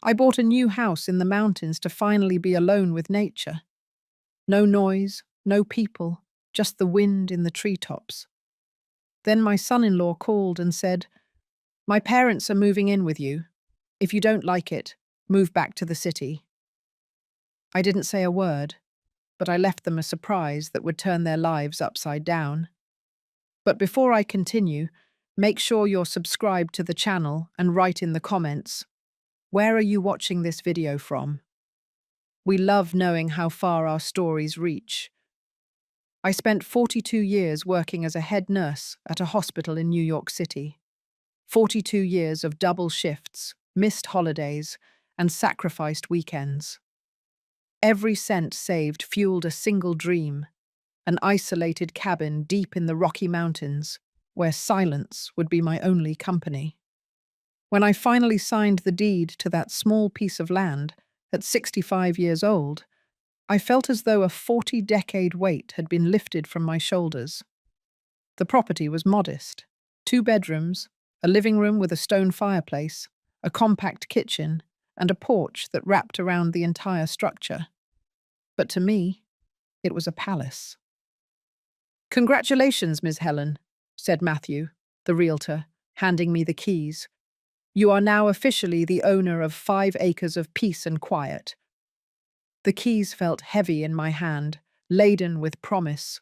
I bought a new house in the mountains to finally be alone with nature. No noise, no people, just the wind in the treetops. Then my son-in-law called and said, "My parents are moving in with you. If you don't like it, move back to the city." I didn't say a word, but I left them a surprise that would turn their lives upside down. But before I continue, make sure you're subscribed to the channel and write in the comments, where are you watching this video from? We love knowing how far our stories reach. I spent 42 years working as a head nurse at a hospital in New York City. 42 years of double shifts, missed holidays, and sacrificed weekends. Every cent saved fueled a single dream, an isolated cabin deep in the Rocky Mountains, where silence would be my only company. When I finally signed the deed to that small piece of land, at 65 years old, I felt as though a 40-decade weight had been lifted from my shoulders. The property was modest. 2 bedrooms, a living room with a stone fireplace, a compact kitchen, and a porch that wrapped around the entire structure. But to me, it was a palace. "Congratulations, Ms. Helen," said Matthew, the realtor, handing me the keys. "You are now officially the owner of 5 acres of peace and quiet." The keys felt heavy in my hand, laden with promise.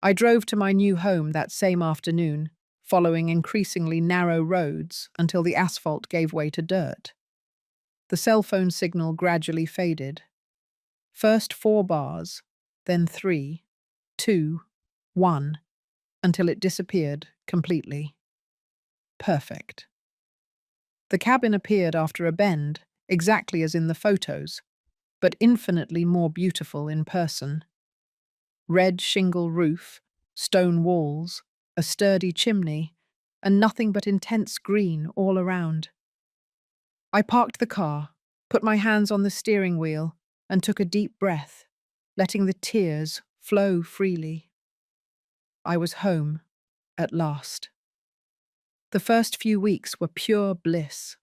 I drove to my new home that same afternoon, following increasingly narrow roads until the asphalt gave way to dirt. The cell phone signal gradually faded. First 4 bars, then 3, 2, 1, until it disappeared completely. Perfect. The cabin appeared after a bend, exactly as in the photos, but infinitely more beautiful in person. Red shingle roof, stone walls, a sturdy chimney, and nothing but intense green all around. I parked the car, put my hands on the steering wheel, and took a deep breath, letting the tears flow freely. I was home, at last. The first few weeks were pure bliss.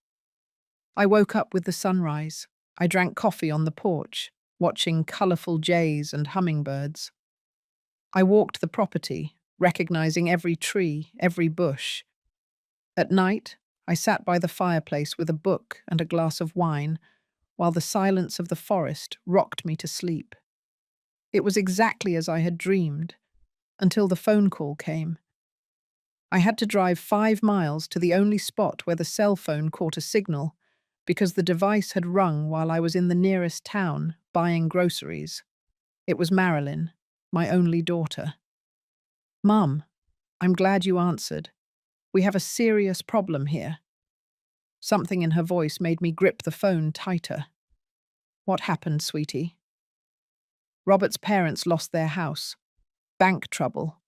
I woke up with the sunrise. I drank coffee on the porch, watching colourful jays and hummingbirds. I walked the property, recognizing every tree, every bush. At night, I sat by the fireplace with a book and a glass of wine, while the silence of the forest rocked me to sleep. It was exactly as I had dreamed, until the phone call came. I had to drive 5 miles to the only spot where the cell phone caught a signal, because the device had rung while I was in the nearest town buying groceries. It was Marilyn, my only daughter. "Mum, I'm glad you answered. We have a serious problem here." Something in her voice made me grip the phone tighter. "What happened, sweetie?" "Robert's parents lost their house. Bank trouble.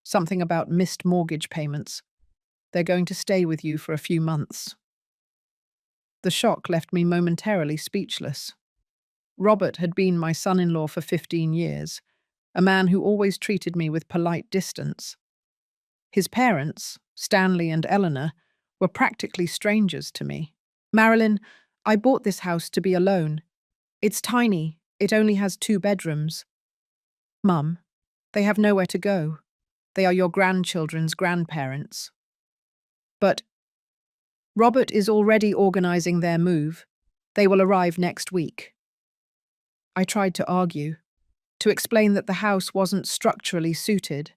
Something about missed mortgage payments. They're going to stay with you for a few months." The shock left me momentarily speechless. Robert had been my son-in-law for 15 years, a man who always treated me with polite distance. His parents, Stanley and Eleanor, were practically strangers to me. "Marilyn, I bought this house to be alone. It's tiny, it only has 2 bedrooms. Mum, they have nowhere to go. They are your grandchildren's grandparents." "But Robert is already organizing their move. They will arrive next week." I tried to argue, to explain that the house wasn't structurally suited,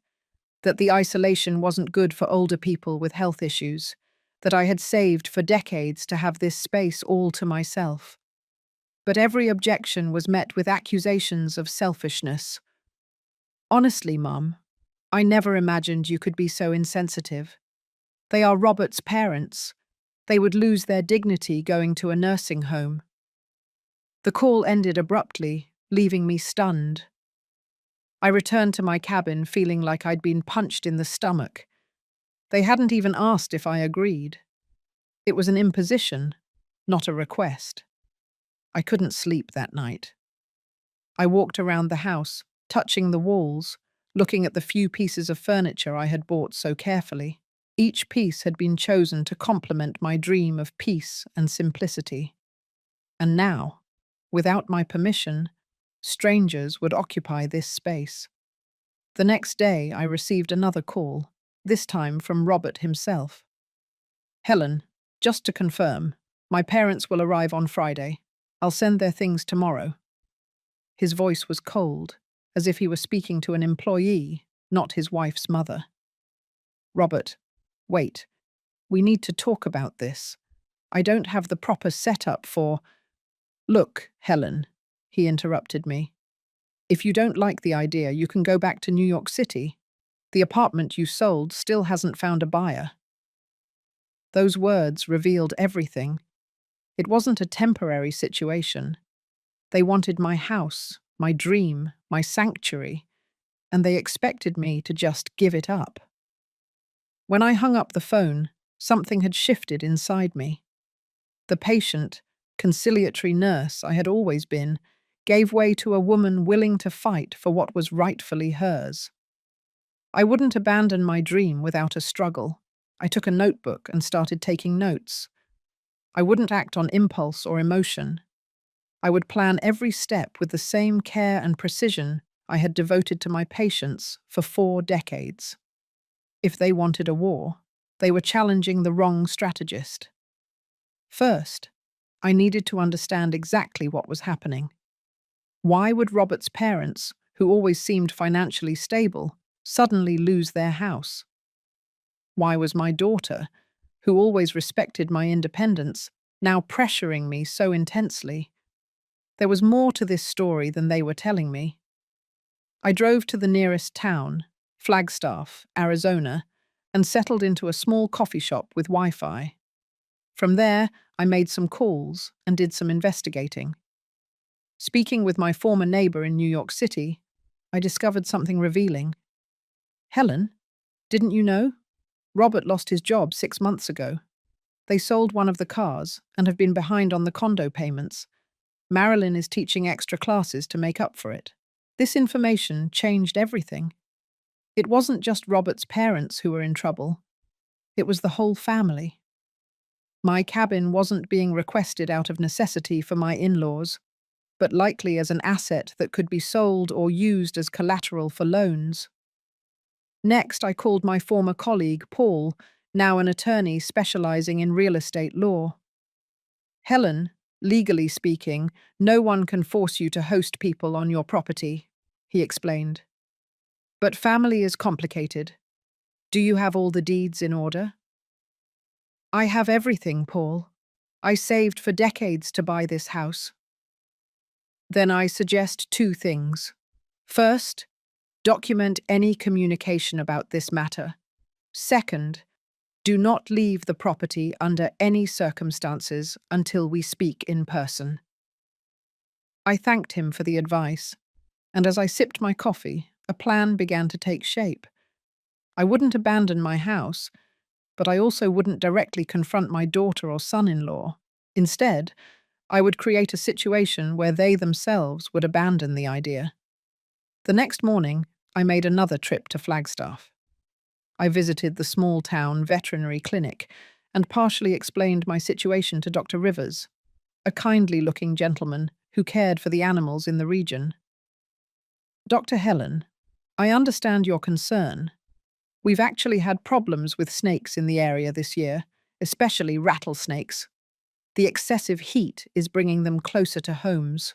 that the isolation wasn't good for older people with health issues, that I had saved for decades to have this space all to myself. But every objection was met with accusations of selfishness. "Honestly, Mum, I never imagined you could be so insensitive. They are Robert's parents. They would lose their dignity going to a nursing home." The call ended abruptly, leaving me stunned. I returned to my cabin feeling like I'd been punched in the stomach. They hadn't even asked if I agreed. It was an imposition, not a request. I couldn't sleep that night. I walked around the house, touching the walls, looking at the few pieces of furniture I had bought so carefully. Each piece had been chosen to complement my dream of peace and simplicity. And now, without my permission, strangers would occupy this space. The next day, I received another call, this time from Robert himself. Helen, just to confirm, my parents will arrive on Friday. I'll send their things tomorrow. His voice was cold, as if he were speaking to an employee, not his wife's mother. Robert, wait. We need to talk about this. I don't have the proper setup for— Look, Helen, he interrupted me. If you don't like the idea, you can go back to New York City. The apartment you sold still hasn't found a buyer. Those words revealed everything. It wasn't a temporary situation. They wanted my house, my dream, my sanctuary, and they expected me to just give it up. When I hung up the phone, something had shifted inside me. The patient, conciliatory nurse I had always been gave way to a woman willing to fight for what was rightfully hers. I wouldn't abandon my dream without a struggle. I took a notebook and started taking notes. I wouldn't act on impulse or emotion. I would plan every step with the same care and precision I had devoted to my patients for 4 decades. If they wanted a war, they were challenging the wrong strategist. First, I needed to understand exactly what was happening. Why would Robert's parents, who always seemed financially stable, suddenly lose their house? Why was my daughter, who always respected my independence, now pressuring me so intensely? There was more to this story than they were telling me. I drove to the nearest town, Flagstaff, Arizona, and settled into a small coffee shop with Wi-Fi. From there, I made some calls and did some investigating. Speaking with my former neighbor in New York City, I discovered something revealing. Helen, didn't you know? Robert lost his job 6 months ago. They sold one of the cars and have been behind on the condo payments. Marilyn is teaching extra classes to make up for it. This information changed everything. It wasn't just Robert's parents who were in trouble. It was the whole family. My cabin wasn't being requested out of necessity for my in-laws, but likely as an asset that could be sold or used as collateral for loans. Next, I called my former colleague, Paul, now an attorney specializing in real estate law. Helen, legally speaking, no one can force you to host people on your property, he explained. But family is complicated. Do you have all the deeds in order? I have everything, Paul. I saved for decades to buy this house. Then I suggest 2 things. First, document any communication about this matter. Second, do not leave the property under any circumstances until we speak in person. I thanked him for the advice, and as I sipped my coffee, a plan began to take shape. I wouldn't abandon my house, but I also wouldn't directly confront my daughter or son-in-law. Instead, I would create a situation where they themselves would abandon the idea. The next morning, I made another trip to Flagstaff. I visited the small-town veterinary clinic and partially explained my situation to Dr. Rivers, a kindly-looking gentleman who cared for the animals in the region. Dr. Helen, I understand your concern. We've actually had problems with snakes in the area this year, especially rattlesnakes. The excessive heat is bringing them closer to homes.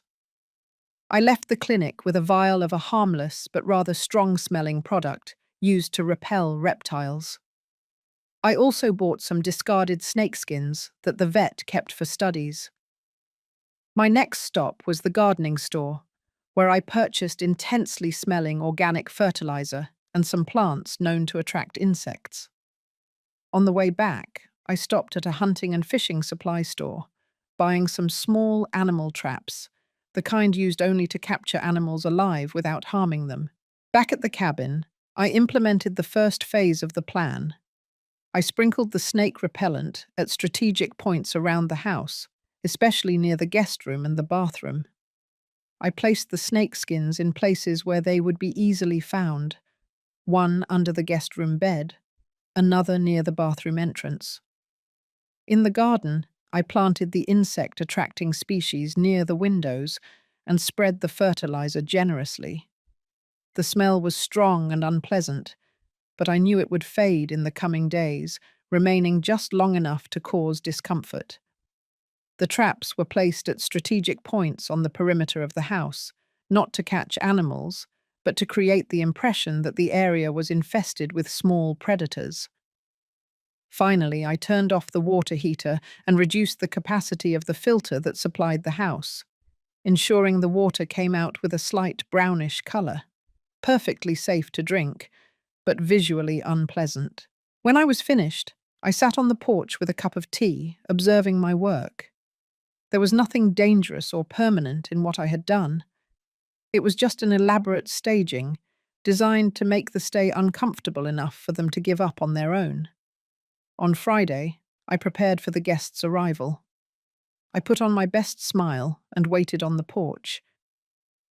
I left the clinic with a vial of a harmless but rather strong-smelling product used to repel reptiles. I also bought some discarded snakeskins that the vet kept for studies. My next stop was the gardening store, where I purchased intensely smelling organic fertilizer and some plants known to attract insects. On the way back, I stopped at a hunting and fishing supply store, buying some small animal traps, the kind used only to capture animals alive without harming them. Back at the cabin, I implemented the first phase of the plan. I sprinkled the snake repellent at strategic points around the house, especially near the guest room and the bathroom. I placed the snake skins in places where they would be easily found, one under the guest room bed, another near the bathroom entrance. In the garden, I planted the insect-attracting species near the windows and spread the fertilizer generously. The smell was strong and unpleasant, but I knew it would fade in the coming days, remaining just long enough to cause discomfort. The traps were placed at strategic points on the perimeter of the house, not to catch animals, but to create the impression that the area was infested with small predators. Finally, I turned off the water heater and reduced the capacity of the filter that supplied the house, ensuring the water came out with a slight brownish color. Perfectly safe to drink, but visually unpleasant. When I was finished, I sat on the porch with a cup of tea, observing my work. There was nothing dangerous or permanent in what I had done. It was just an elaborate staging, designed to make the stay uncomfortable enough for them to give up on their own. On Friday, I prepared for the guests' arrival. I put on my best smile and waited on the porch.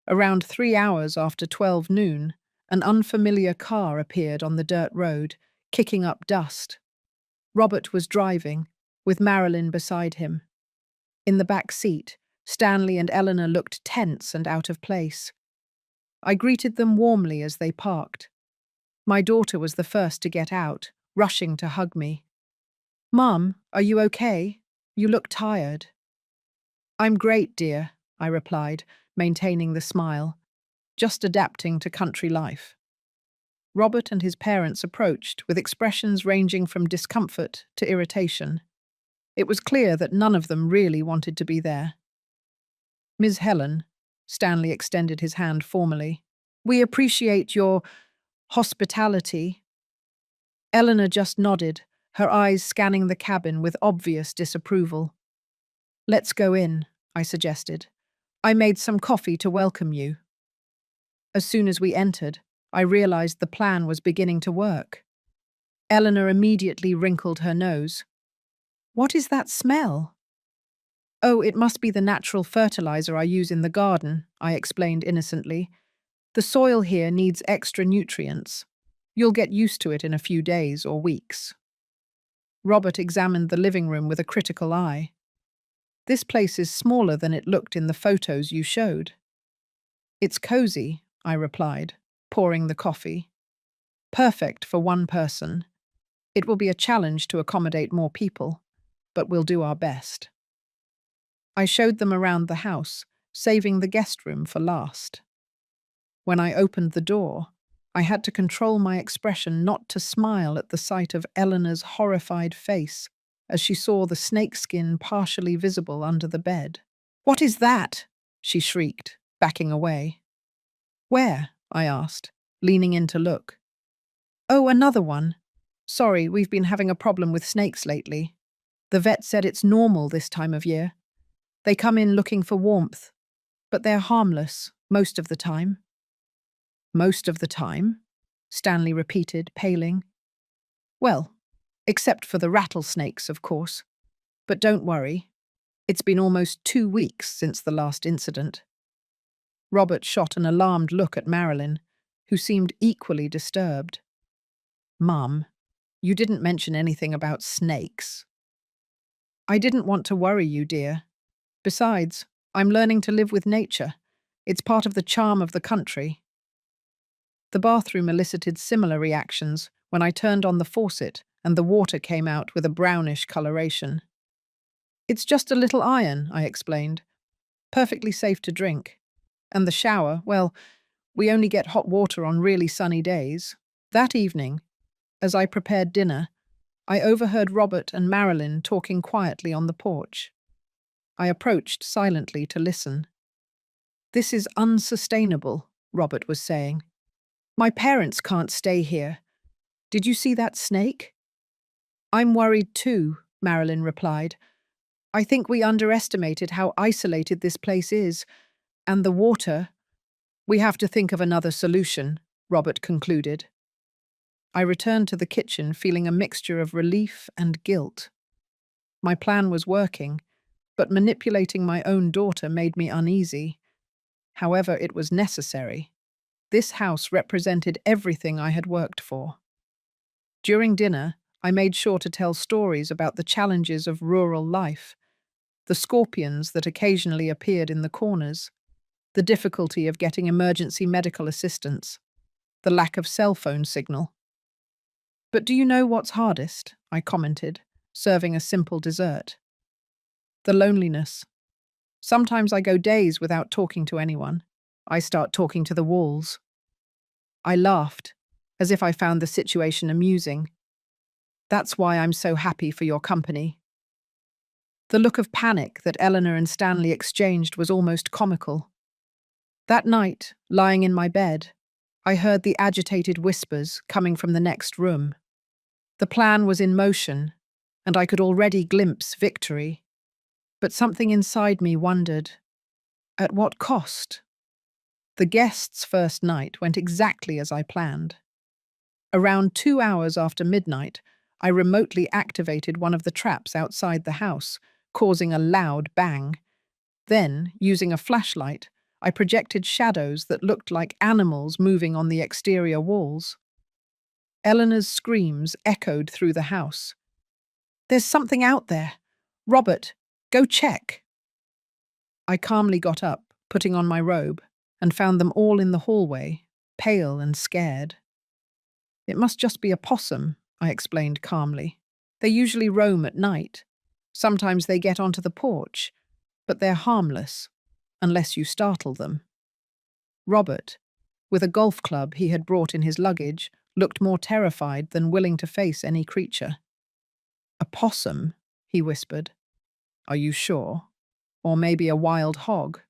Around 3 hours after 12 noon, an unfamiliar car appeared on the dirt road, kicking up dust. Robert was driving, with Marilyn beside him. In the back seat, Stanley and Eleanor looked tense and out of place. I greeted them warmly as they parked. My daughter was the first to get out, rushing to hug me. "Mum, are you okay? You look tired." "I'm great, dear," I replied, maintaining the smile, just adapting to country life. Robert and his parents approached, with expressions ranging from discomfort to irritation. It was clear that none of them really wanted to be there. "Ms. Helen," Stanley extended his hand formally, "we appreciate your hospitality." Eleanor just nodded, her eyes scanning the cabin with obvious disapproval. "Let's go in," I suggested. "I made some coffee to welcome you." As soon as we entered, I realized the plan was beginning to work. Eleanor immediately wrinkled her nose. "What is that smell?" "Oh, it must be the natural fertilizer I use in the garden," I explained innocently. "The soil here needs extra nutrients. You'll get used to it in a few days or weeks." Robert examined the living room with a critical eye. "This place is smaller than it looked in the photos you showed." "It's cozy," I replied, pouring the coffee. "Perfect for one person. It will be a challenge to accommodate more people, but we'll do our best." I showed them around the house, saving the guest room for last. When I opened the door, I had to control my expression not to smile at the sight of Eleanor's horrified face as she saw the snakeskin partially visible under the bed. "What is that?" she shrieked, backing away. "Where?" I asked, leaning in to look. "Oh, another one. Sorry, we've been having a problem with snakes lately. The vet said it's normal this time of year. They come in looking for warmth, but they're harmless most of the time." "Most of the time?" Stanley repeated, paling. "Well, except for the rattlesnakes, of course. But don't worry. It's been almost 2 weeks since the last incident." Robert shot an alarmed look at Marilyn, who seemed equally disturbed. "Mum, you didn't mention anything about snakes." "I didn't want to worry you, dear. Besides, I'm learning to live with nature. It's part of the charm of the country." The bathroom elicited similar reactions when I turned on the faucet and the water came out with a brownish coloration. "It's just a little iron," I explained. "Perfectly safe to drink. And the shower, well, we only get hot water on really sunny days." That evening, as I prepared dinner, I overheard Robert and Marilyn talking quietly on the porch. I approached silently to listen. "This is unsustainable," Robert was saying. "My parents can't stay here. Did you see that snake?" "I'm worried too," Marilyn replied. "I think we underestimated how isolated this place is. And the water. We have to think of another solution," Robert concluded. I returned to the kitchen feeling a mixture of relief and guilt. My plan was working, but manipulating my own daughter made me uneasy. However, it was necessary. This house represented everything I had worked for. During dinner, I made sure to tell stories about the challenges of rural life, the scorpions that occasionally appeared in the corners, the difficulty of getting emergency medical assistance, the lack of cell phone signal. "But do you know what's hardest?" I commented, serving a simple dessert. "The loneliness. Sometimes I go days without talking to anyone. I start talking to the walls." I laughed, as if I found the situation amusing. "That's why I'm so happy for your company." The look of panic that Eleanor and Stanley exchanged was almost comical. That night, lying in my bed, I heard the agitated whispers coming from the next room. The plan was in motion, and I could already glimpse victory. But something inside me wondered, at what cost? The guests' first night went exactly as I planned. Around 2 hours after midnight, I remotely activated one of the traps outside the house, causing a loud bang. Then, using a flashlight, I projected shadows that looked like animals moving on the exterior walls. Eleanor's screams echoed through the house. "There's something out there! Robert, go check!" I calmly got up, putting on my robe, and found them all in the hallway, pale and scared. "It must just be a possum," I explained calmly. "They usually roam at night. Sometimes they get onto the porch, but they're harmless, unless you startle them." Robert, with a golf club he had brought in his luggage, looked more terrified than willing to face any creature. "A possum?" he whispered. "Are you sure? Or maybe a wild hog?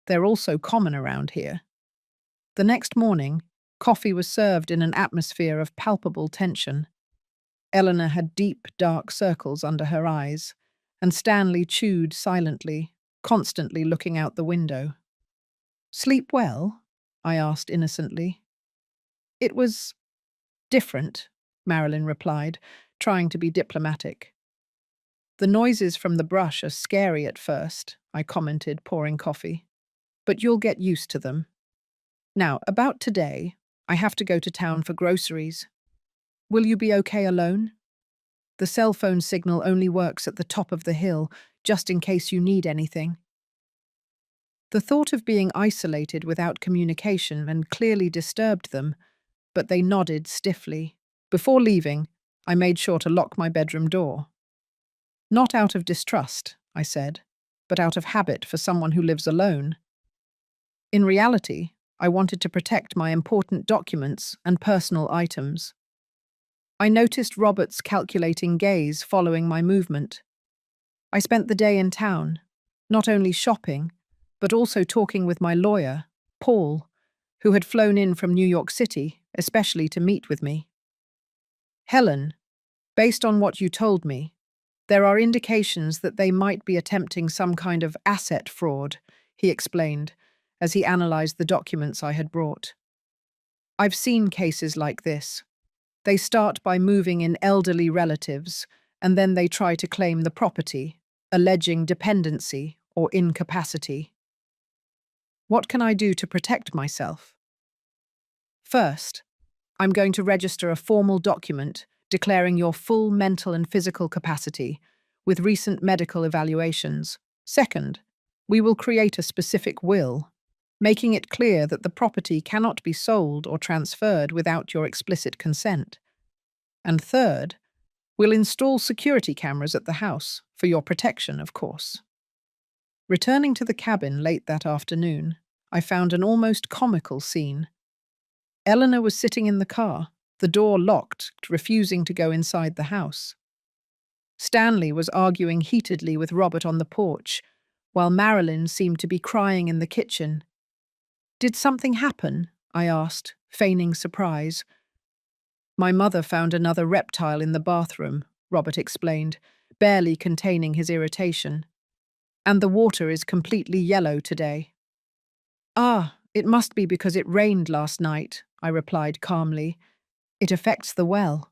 They're also common around here." The next morning, coffee was served in an atmosphere of palpable tension. Eleanor had deep, dark circles under her eyes, and Stanley chewed silently, constantly looking out the window. "Sleep well?" I asked innocently. "It was different," Marilyn replied, trying to be diplomatic. "The noises from the brush are scary at first," I commented, pouring coffee. "But you'll get used to them. Now, about today, I have to go to town for groceries. Will you be okay alone? The cell phone signal only works at the top of the hill, just in case you need anything." The thought of being isolated without communication and clearly disturbed them, but they nodded stiffly. Before leaving, I made sure to lock my bedroom door. "Not out of distrust," I said, "but out of habit for someone who lives alone." In reality, I wanted to protect my important documents and personal items. I noticed Robert's calculating gaze following my movement. I spent the day in town, not only shopping, but also talking with my lawyer, Paul, who had flown in from New York City, especially to meet with me. "Helen, based on what you told me, there are indications that they might be attempting some kind of asset fraud," he explained, as he analyzed the documents I had brought. "I've seen cases like this. They start by moving in elderly relatives, and then they try to claim the property, alleging dependency or incapacity. What can I do to protect myself?" "First, I'm going to register a formal document declaring your full mental and physical capacity, with recent medical evaluations. Second, we will create a specific will, making it clear that the property cannot be sold or transferred without your explicit consent. And third, we'll install security cameras at the house, for your protection, of course." Returning to the cabin late that afternoon, I found an almost comical scene. Eleanor was sitting in the car, the door locked, refusing to go inside the house. Stanley was arguing heatedly with Robert on the porch, while Marilyn seemed to be crying in the kitchen. "Did something happen?" I asked, feigning surprise. "My mother found another reptile in the bathroom," Robert explained, barely containing his irritation. "And the water is completely yellow today." "Ah, it must be because it rained last night," I replied calmly. "It affects the well.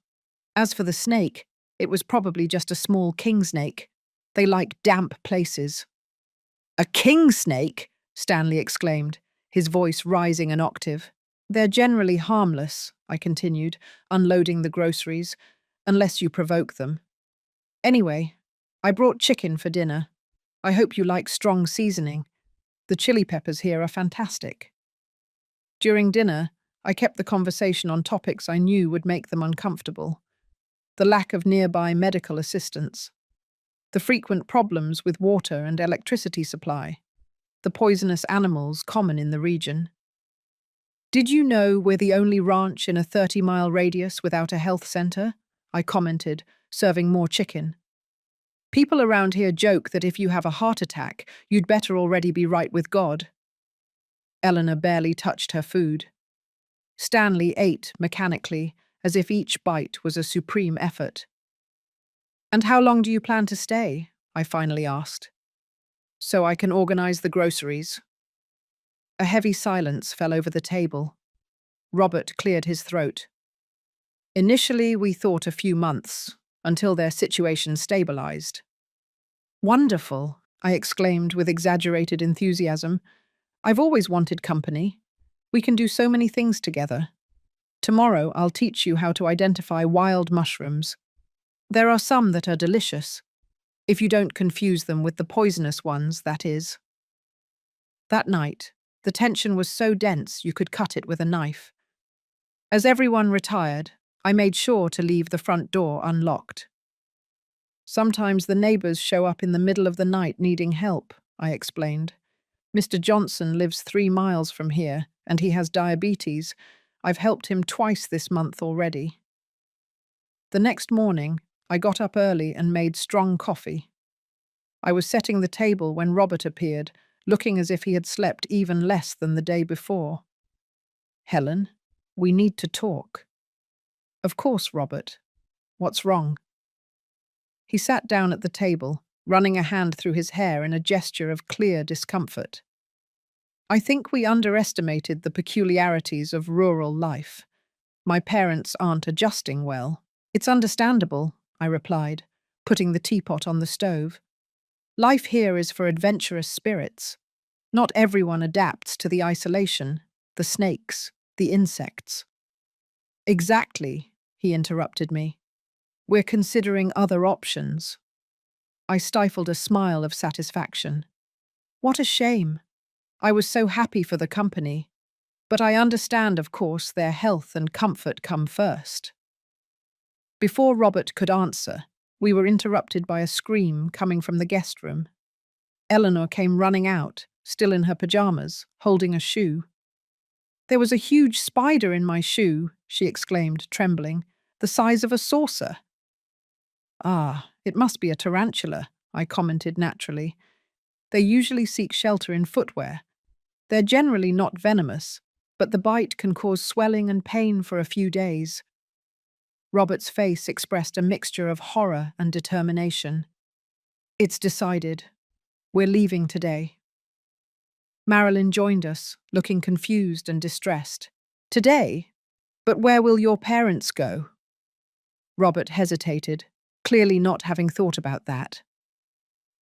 As for the snake, it was probably just a small king snake. They like damp places." "A king snake?" Stanley exclaimed, his voice rising an octave. "They're generally harmless," I continued, unloading the groceries, "unless you provoke them. Anyway, I brought chicken for dinner. I hope you like strong seasoning. The chili peppers here are fantastic. During dinner, I kept the conversation on topics I knew would make them uncomfortable. The lack of nearby medical assistance, the frequent problems with water and electricity supply, the poisonous animals common in the region. Did you know we're the only ranch in a 30-mile radius without a health center? I commented, serving more chicken. People around here joke that if you have a heart attack, you'd better already be right with God. Eleanor barely touched her food. Stanley ate mechanically, as if each bite was a supreme effort. "And how long do you plan to stay?" I finally asked. "So I can organize the groceries." A heavy silence fell over the table. Robert cleared his throat. "Initially, we thought a few months, until their situation stabilized." "Wonderful," I exclaimed with exaggerated enthusiasm. "I've always wanted company. We can do so many things together. Tomorrow, I'll teach you how to identify wild mushrooms. There are some that are delicious, if you don't confuse them with the poisonous ones, that is." That night, the tension was so dense you could cut it with a knife. As everyone retired, I made sure to leave the front door unlocked. "Sometimes the neighbors show up in the middle of the night needing help," I explained. "Mr. Johnson lives 3 miles from here, and he has diabetes. I've helped him twice this month already." The next morning, I got up early and made strong coffee. I was setting the table when Robert appeared, looking as if he had slept even less than the day before. "Helen, we need to talk." "Of course, Robert. What's wrong?" He sat down at the table, running a hand through his hair in a gesture of clear discomfort. "I think we underestimated the peculiarities of rural life. My parents aren't adjusting well." "It's understandable," I replied, putting the teapot on the stove. "Life here is for adventurous spirits. Not everyone adapts to the isolation, the snakes, the insects." "Exactly," he interrupted me. "We're considering other options." I stifled a smile of satisfaction. What a shame. I was so happy for the company. But I understand, of course, their health and comfort come first. Before Robert could answer, we were interrupted by a scream coming from the guest room. Eleanor came running out, still in her pajamas, holding a shoe. "There was a huge spider in my shoe," she exclaimed, trembling, "the size of a saucer." "Ah, it must be a tarantula," I commented naturally. "They usually seek shelter in footwear. They're generally not venomous, but the bite can cause swelling and pain for a few days." Robert's face expressed a mixture of horror and determination. "It's decided. We're leaving today." Marilyn joined us, looking confused and distressed. "Today? But where will your parents go?" Robert hesitated, clearly not having thought about that.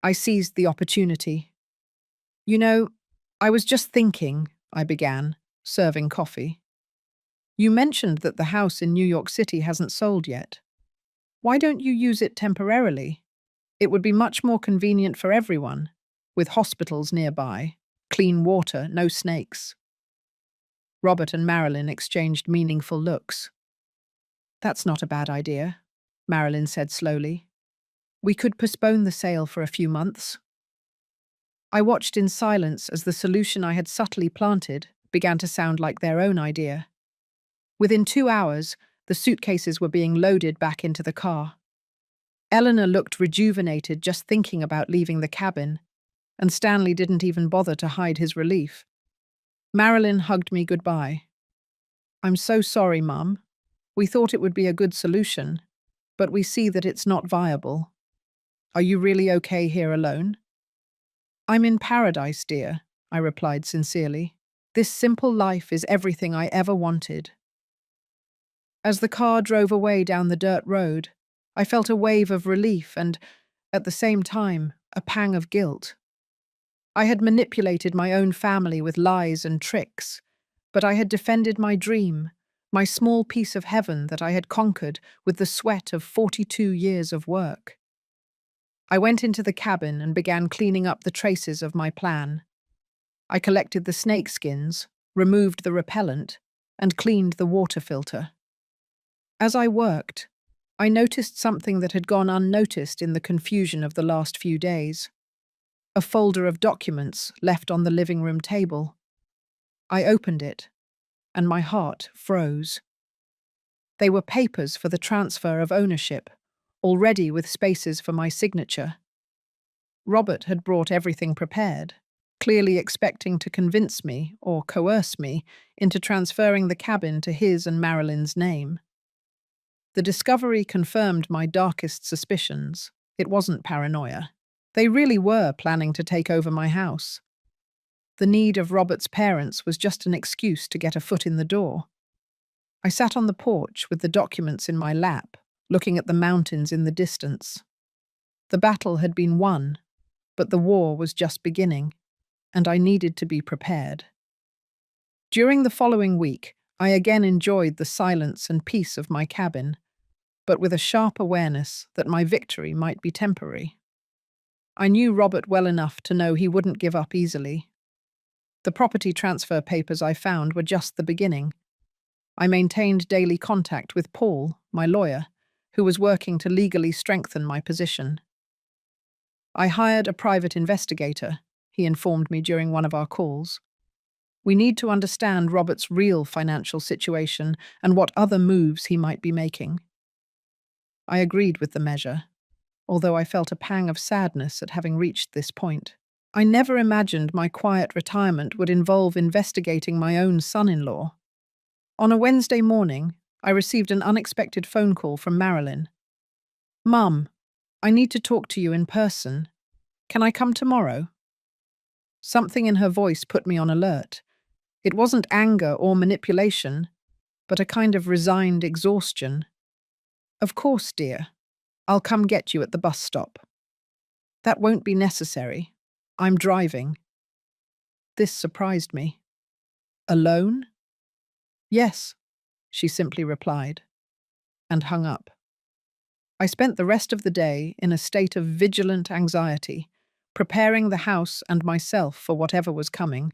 I seized the opportunity. "You know, I was just thinking," I began, serving coffee. "You mentioned that the house in New York City hasn't sold yet. Why don't you use it temporarily? It would be much more convenient for everyone, with hospitals nearby, clean water, no snakes." Robert and Marilyn exchanged meaningful looks. "That's not a bad idea," Marilyn said slowly. "We could postpone the sale for a few months." I watched in silence as the solution I had subtly planted began to sound like their own idea. Within 2 hours, the suitcases were being loaded back into the car. Eleanor looked rejuvenated just thinking about leaving the cabin, and Stanley didn't even bother to hide his relief. Marilyn hugged me goodbye. "I'm so sorry, Mum. We thought it would be a good solution, but we see that it's not viable. Are you really okay here alone?" "I'm in paradise, dear," I replied sincerely. "This simple life is everything I ever wanted." As the car drove away down the dirt road, I felt a wave of relief and, at the same time, a pang of guilt. I had manipulated my own family with lies and tricks, but I had defended my dream, my small piece of heaven that I had conquered with the sweat of 42 years of work. I went into the cabin and began cleaning up the traces of my plan. I collected the snake skins, removed the repellent, and cleaned the water filter. As I worked, I noticed something that had gone unnoticed in the confusion of the last few days. A folder of documents left on the living room table. I opened it, and my heart froze. They were papers for the transfer of ownership, already with spaces for my signature. Robert had brought everything prepared, clearly expecting to convince me, or coerce me, into transferring the cabin to his and Marilyn's name. The discovery confirmed my darkest suspicions. It wasn't paranoia. They really were planning to take over my house. The need of Robert's parents was just an excuse to get a foot in the door. I sat on the porch with the documents in my lap, looking at the mountains in the distance. The battle had been won, but the war was just beginning, and I needed to be prepared. During the following week, I again enjoyed the silence and peace of my cabin, but with a sharp awareness that my victory might be temporary. I knew Robert well enough to know he wouldn't give up easily. The property transfer papers I found were just the beginning. I maintained daily contact with Paul, my lawyer, who was working to legally strengthen my position. I hired a private investigator, he informed me during one of our calls. We need to understand Robert's real financial situation and what other moves he might be making. I agreed with the measure, although I felt a pang of sadness at having reached this point. I never imagined my quiet retirement would involve investigating my own son-in-law. On a Wednesday morning, I received an unexpected phone call from Marilyn. "Mum, I need to talk to you in person. Can I come tomorrow?" Something in her voice put me on alert. It wasn't anger or manipulation, but a kind of resigned exhaustion. "Of course, dear. I'll come get you at the bus stop." "That won't be necessary. I'm driving." This surprised me. "Alone?" "Yes," she simply replied, and hung up. I spent the rest of the day in a state of vigilant anxiety, preparing the house and myself for whatever was coming.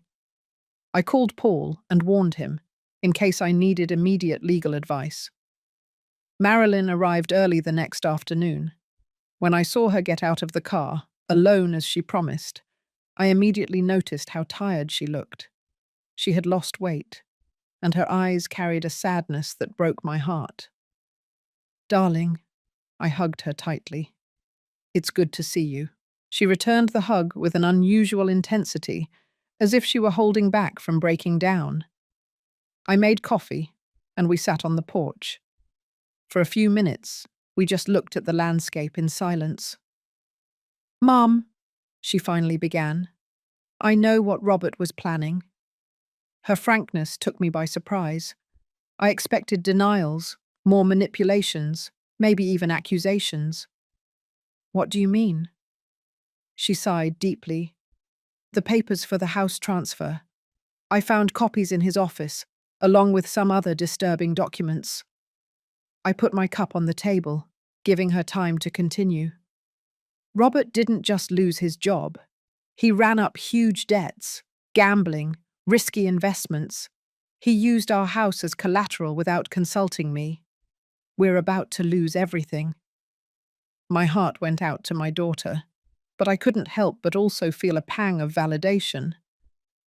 I called Paul and warned him, in case I needed immediate legal advice. Marilyn arrived early the next afternoon. When I saw her get out of the car, alone as she promised, I immediately noticed how tired she looked. She had lost weight, and her eyes carried a sadness that broke my heart. "Darling," I hugged her tightly. "It's good to see you." She returned the hug with an unusual intensity, as if she were holding back from breaking down. I made coffee, and we sat on the porch. For a few minutes, we just looked at the landscape in silence. "Mom," she finally began, "I know what Robert was planning." Her frankness took me by surprise. I expected denials, more manipulations, maybe even accusations. "What do you mean?" She sighed deeply. "The papers for the house transfer. I found copies in his office, along with some other disturbing documents." I put my cup on the table, giving her time to continue. "Robert didn't just lose his job. He ran up huge debts, gambling, risky investments. He used our house as collateral without consulting me. We're about to lose everything." My heart went out to my daughter, but I couldn't help but also feel a pang of validation.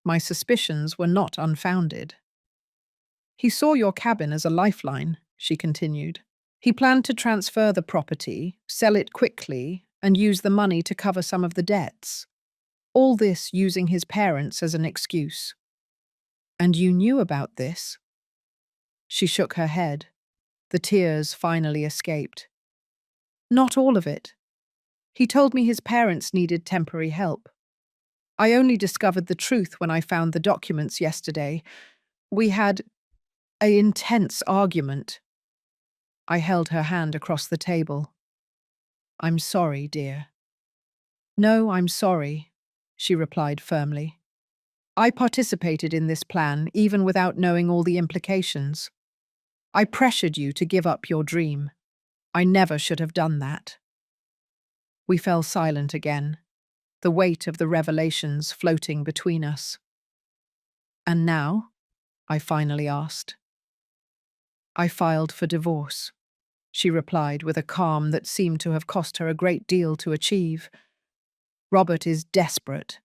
My suspicions were not unfounded. "He saw your cabin as a lifeline," she continued. "He planned to transfer the property, sell it quickly, and use the money to cover some of the debts. All this using his parents as an excuse." "And you knew about this?" She shook her head. The tears finally escaped. "Not all of it. He told me his parents needed temporary help. I only discovered the truth when I found the documents yesterday. We had an intense argument." I held her hand across the table. "I'm sorry, dear." "No, I'm sorry," she replied firmly. "I participated in this plan even without knowing all the implications. I pressured you to give up your dream. I never should have done that." We fell silent again, the weight of the revelations floating between us. "And now?" I finally asked. "I filed for divorce," she replied with a calm that seemed to have cost her a great deal to achieve. "Robert is desperate,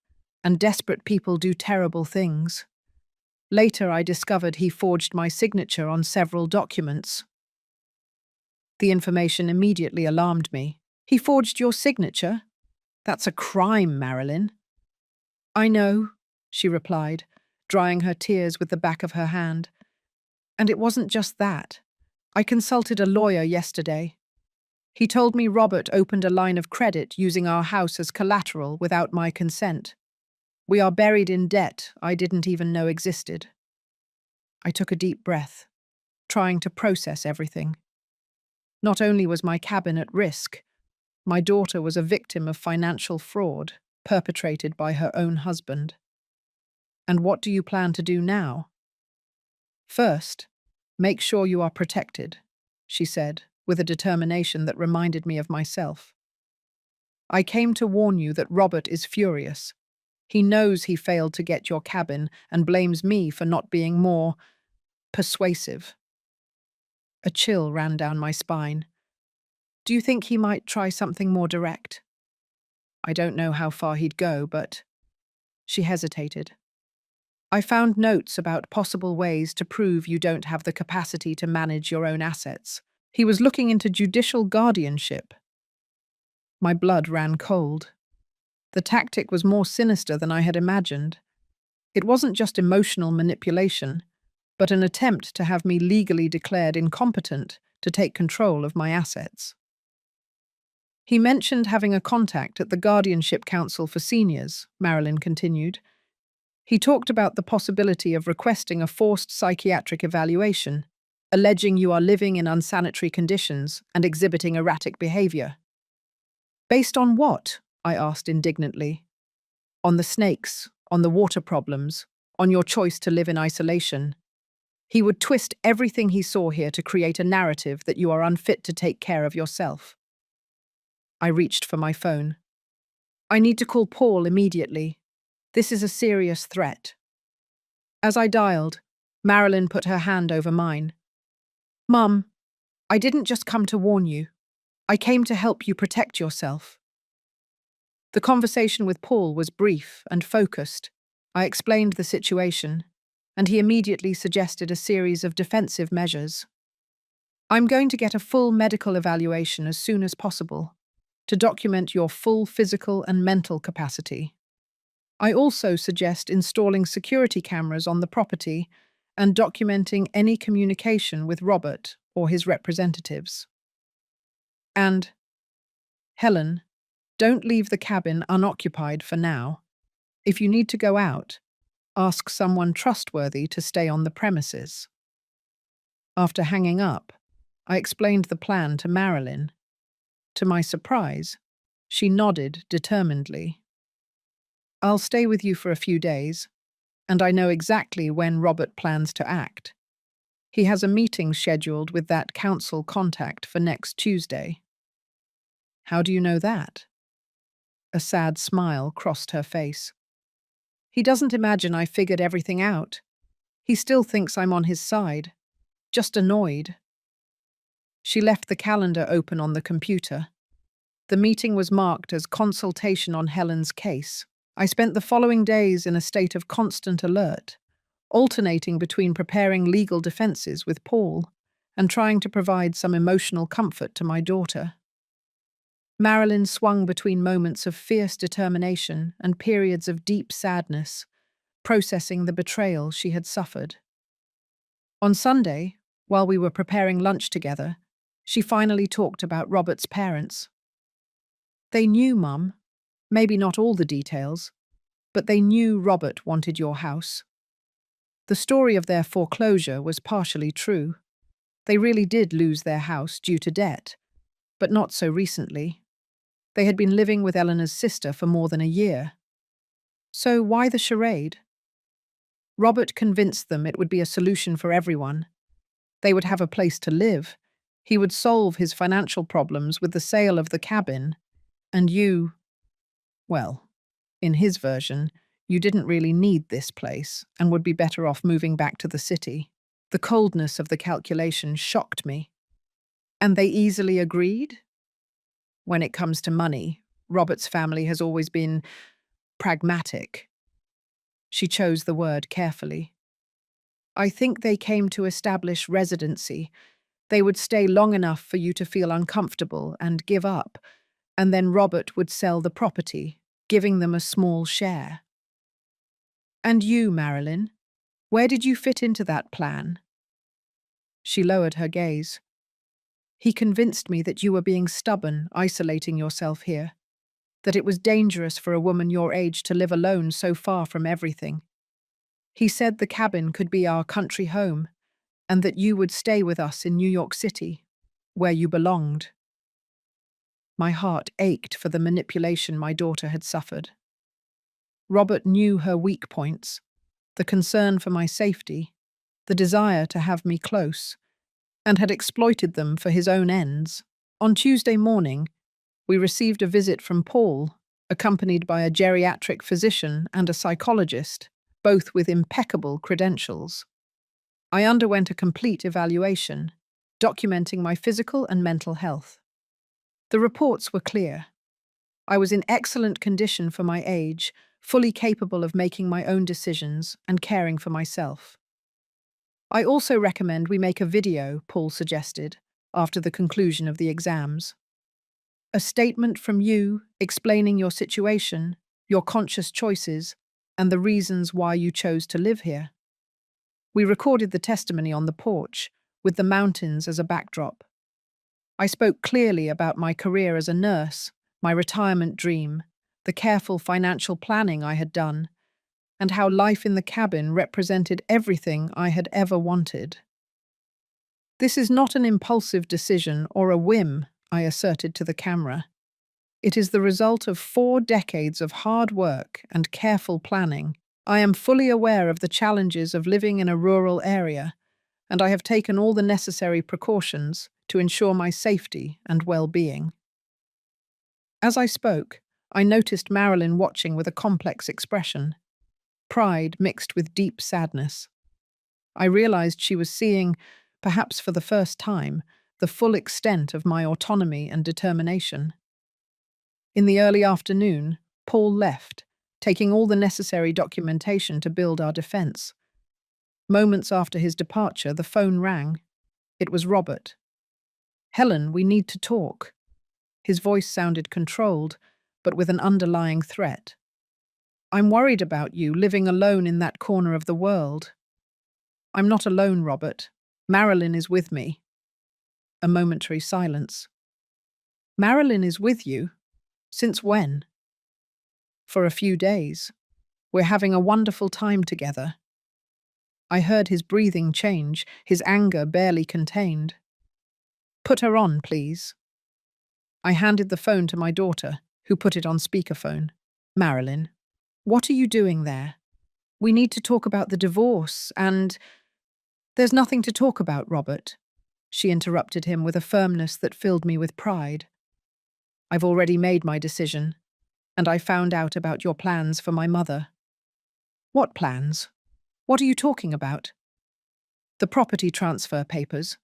and desperate people do terrible things. Later, I discovered he forged my signature on several documents. The information immediately alarmed me. He forged your signature? That's a crime, Marilyn." "I know," she replied, drying her tears with the back of her hand. "And it wasn't just that. I consulted a lawyer yesterday. He told me Robert opened a line of credit using our house as collateral without my consent. We are buried in debt I didn't even know existed." I took a deep breath, trying to process everything. Not only was my cabin at risk, my daughter was a victim of financial fraud perpetrated by her own husband. "And what do you plan to do now?" "First, make sure you are protected," she said, with a determination that reminded me of myself. "I came to warn you that Robert is furious. He knows he failed to get your cabin and blames me for not being more persuasive." A chill ran down my spine. "Do you think he might try something more direct?" "I don't know how far he'd go, but—" She hesitated. "I found notes about possible ways to prove you don't have the capacity to manage your own assets. He was looking into judicial guardianship." My blood ran cold. The tactic was more sinister than I had imagined. It wasn't just emotional manipulation, but an attempt to have me legally declared incompetent to take control of my assets. "He mentioned having a contact at the Guardianship Council for Seniors," Marilyn continued. "He talked about the possibility of requesting a forced psychiatric evaluation, alleging you are living in unsanitary conditions and exhibiting erratic behavior." "Based on what?" I asked indignantly. "On the snakes, on the water problems, on your choice to live in isolation. He would twist everything he saw here to create a narrative that you are unfit to take care of yourself." I reached for my phone. "I need to call Paul immediately. This is a serious threat." As I dialed, Marilyn put her hand over mine. "Mum, I didn't just come to warn you. I came to help you protect yourself." The conversation with Paul was brief and focused. I explained the situation, and he immediately suggested a series of defensive measures. "I'm going to get a full medical evaluation as soon as possible to document your full physical and mental capacity. I also suggest installing security cameras on the property and documenting any communication with Robert or his representatives. And, Helen, don't leave the cabin unoccupied for now. If you need to go out, ask someone trustworthy to stay on the premises." After hanging up, I explained the plan to Marilyn. To my surprise, she nodded determinedly. "I'll stay with you for a few days, and I know exactly when Robert plans to act. He has a meeting scheduled with that council contact for next Tuesday." "How do you know that?" A sad smile crossed her face. "He doesn't imagine I figured everything out. He still thinks I'm on his side, just annoyed." She left the calendar open on the computer. The meeting was marked as consultation on Helen's case. I spent the following days in a state of constant alert, alternating between preparing legal defenses with Paul and trying to provide some emotional comfort to my daughter. Marilyn swung between moments of fierce determination and periods of deep sadness, processing the betrayal she had suffered. On Sunday, while we were preparing lunch together, she finally talked about Robert's parents. "They knew, Mum. Maybe not all the details, but they knew Robert wanted your house. The story of their foreclosure was partially true. They really did lose their house due to debt, but not so recently. They had been living with Eleanor's sister for more than a year. So why the charade? Robert convinced them it would be a solution for everyone. They would have a place to live. He would solve his financial problems with the sale of the cabin, And you, well, in his version, you didn't really need this place and would be better off moving back to the city. The coldness of the calculation shocked me. And they easily agreed? When it comes to money, Robert's family has always been pragmatic. She chose the word carefully. I think they came to establish residency. They would stay long enough for you to feel uncomfortable and give up, and then Robert would sell the property, giving them a small share. And you, Marilyn, where did you fit into that plan? She lowered her gaze. He convinced me that you were being stubborn, isolating yourself here, that it was dangerous for a woman your age to live alone so far from everything. He said the cabin could be our country home, and that you would stay with us in New York City, where you belonged. My heart ached for the manipulation my daughter had suffered. Robert knew her weak points, the concern for my safety, the desire to have me close, and had exploited them for his own ends. On Tuesday morning, we received a visit from Paul, accompanied by a geriatric physician and a psychologist, both with impeccable credentials. I underwent a complete evaluation, documenting my physical and mental health. The reports were clear. I was in excellent condition for my age, fully capable of making my own decisions and caring for myself. I also recommend we make a video, Paul suggested, after the conclusion of the exams. A statement from you explaining your situation, your conscious choices, and the reasons why you chose to live here. We recorded the testimony on the porch, with the mountains as a backdrop. I spoke clearly about my career as a nurse, my retirement dream, the careful financial planning I had done, and how life in the cabin represented everything I had ever wanted. This is not an impulsive decision or a whim, I asserted to the camera. It is the result of 4 decades of hard work and careful planning. I am fully aware of the challenges of living in a rural area, and I have taken all the necessary precautions to ensure my safety and well-being. As I spoke, I noticed Marilyn watching with a complex expression, pride mixed with deep sadness. I realized she was seeing, perhaps for the first time, the full extent of my autonomy and determination. In the early afternoon, Paul left, taking all the necessary documentation to build our defense. Moments after his departure, the phone rang. It was Robert. "Helen, we need to talk." His voice sounded controlled, but with an underlying threat. "I'm worried about you living alone in that corner of the world." "I'm not alone, Robert. Marilyn is with me." A momentary silence. "Marilyn is with you? Since when?" "For a few days. We're having a wonderful time together." I heard his breathing change, his anger barely contained. "Put her on, please." I handed the phone to my daughter, who put it on speakerphone. "Marilyn, what are you doing there? We need to talk about the divorce and—" "There's nothing to talk about, Robert," she interrupted him with a firmness that filled me with pride. "I've already made my decision, and I found out about your plans for my mother." "What plans? What are you talking about?" "The property transfer papers.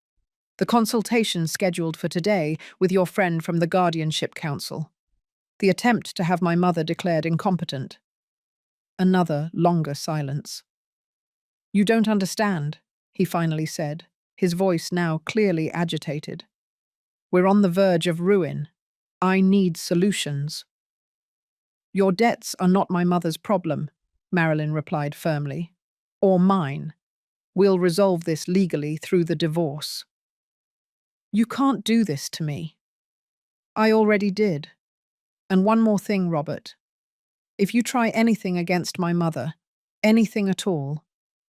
The consultation scheduled for today with your friend from the Guardianship Council. The attempt to have my mother declared incompetent." Another, longer silence. "You don't understand," he finally said, his voice now clearly agitated. "We're on the verge of ruin. I need solutions." "Your debts are not my mother's problem," Marilyn replied firmly. "Or mine. We'll resolve this legally through the divorce." "You can't do this to me." "I already did. And one more thing, Robert. If you try anything against my mother, anything at all,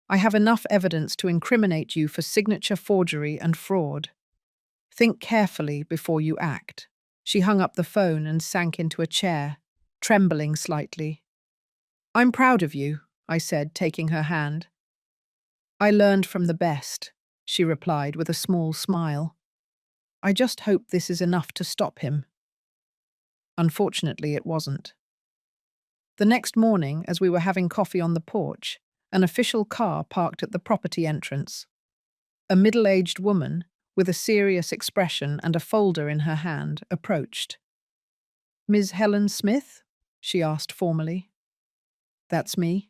I have enough evidence to incriminate you for signature forgery and fraud. Think carefully before you act." She hung up the phone and sank into a chair, trembling slightly. "I'm proud of you," I said, taking her hand. "I learned from the best," she replied with a small smile. "I just hope this is enough to stop him." Unfortunately, it wasn't. The next morning, as we were having coffee on the porch, an official car parked at the property entrance. A middle-aged woman, with a serious expression and a folder in her hand, approached. "Ms. Helen Smith?" she asked formally. "That's me."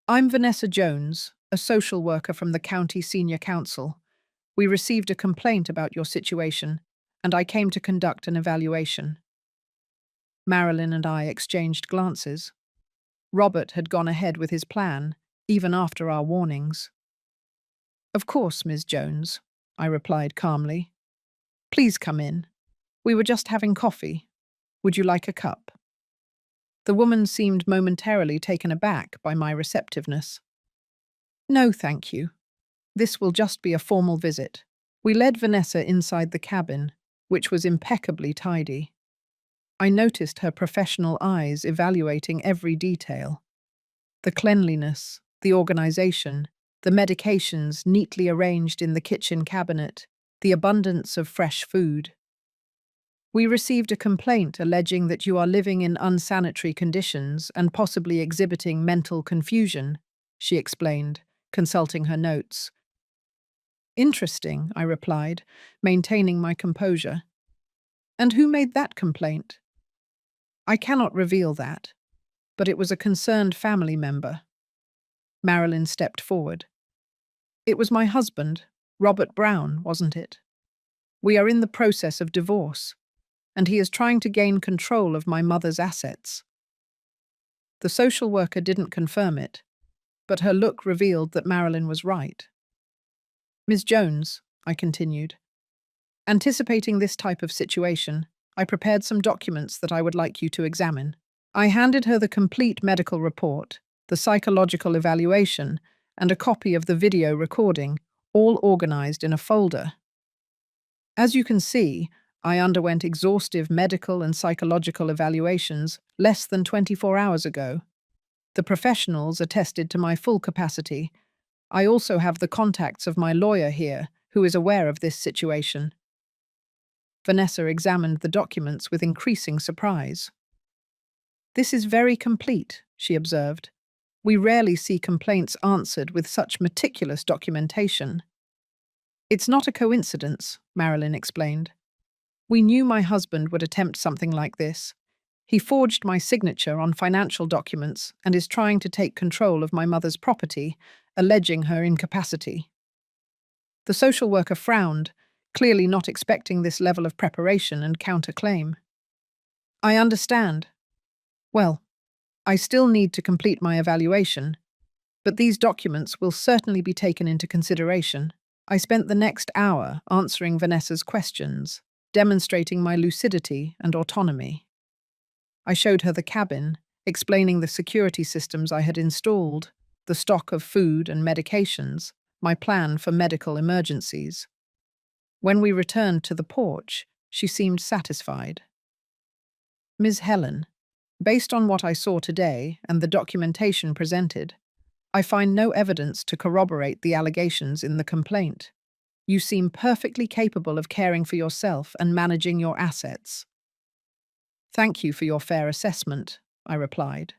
"I'm Vanessa Jones, a social worker from the County Senior Council. We received a complaint about your situation, and I came to conduct an evaluation." Marilyn and I exchanged glances. Robert had gone ahead with his plan, even after our warnings. "Of course, Ms. Jones," I replied calmly. "Please come in. We were just having coffee. Would you like a cup?" The woman seemed momentarily taken aback by my receptiveness. "No, thank you. This will just be a formal visit." We led Vanessa inside the cabin, which was impeccably tidy. I noticed her professional eyes evaluating every detail. The cleanliness, the organization, the medications neatly arranged in the kitchen cabinet, the abundance of fresh food. "We received a complaint alleging that you are living in unsanitary conditions and possibly exhibiting mental confusion," she explained, consulting her notes. "Interesting," I replied, maintaining my composure. "And who made that complaint?" "I cannot reveal that, but it was a concerned family member." Marilyn stepped forward. "It was my husband, Robert Brown, wasn't it? We are in the process of divorce, and he is trying to gain control of my mother's assets." The social worker didn't confirm it, but her look revealed that Marilyn was right. "Ms. Jones," I continued, "anticipating this type of situation, I prepared some documents that I would like you to examine." I handed her the complete medical report, the psychological evaluation, and a copy of the video recording, all organized in a folder. "As you can see, I underwent exhaustive medical and psychological evaluations less than 24 hours ago. The professionals attested to my full capacity. I also have the contacts of my lawyer here, who is aware of this situation." Vanessa examined the documents with increasing surprise. "This is very complete," she observed. "We rarely see complaints answered with such meticulous documentation." "It's not a coincidence," Marilyn explained. "We knew my husband would attempt something like this. He forged my signature on financial documents and is trying to take control of my mother's property, alleging her incapacity." The social worker frowned, clearly not expecting this level of preparation and counterclaim. "I understand. Well, I still need to complete my evaluation, but these documents will certainly be taken into consideration." I spent the next hour answering Vanessa's questions, demonstrating my lucidity and autonomy. I showed her the cabin, explaining the security systems I had installed, the stock of food and medications, my plan for medical emergencies. When we returned to the porch, she seemed satisfied. "Ms. Helen, based on what I saw today and the documentation presented, I find no evidence to corroborate the allegations in the complaint. You seem perfectly capable of caring for yourself and managing your assets." "Thank you for your fair assessment," I replied.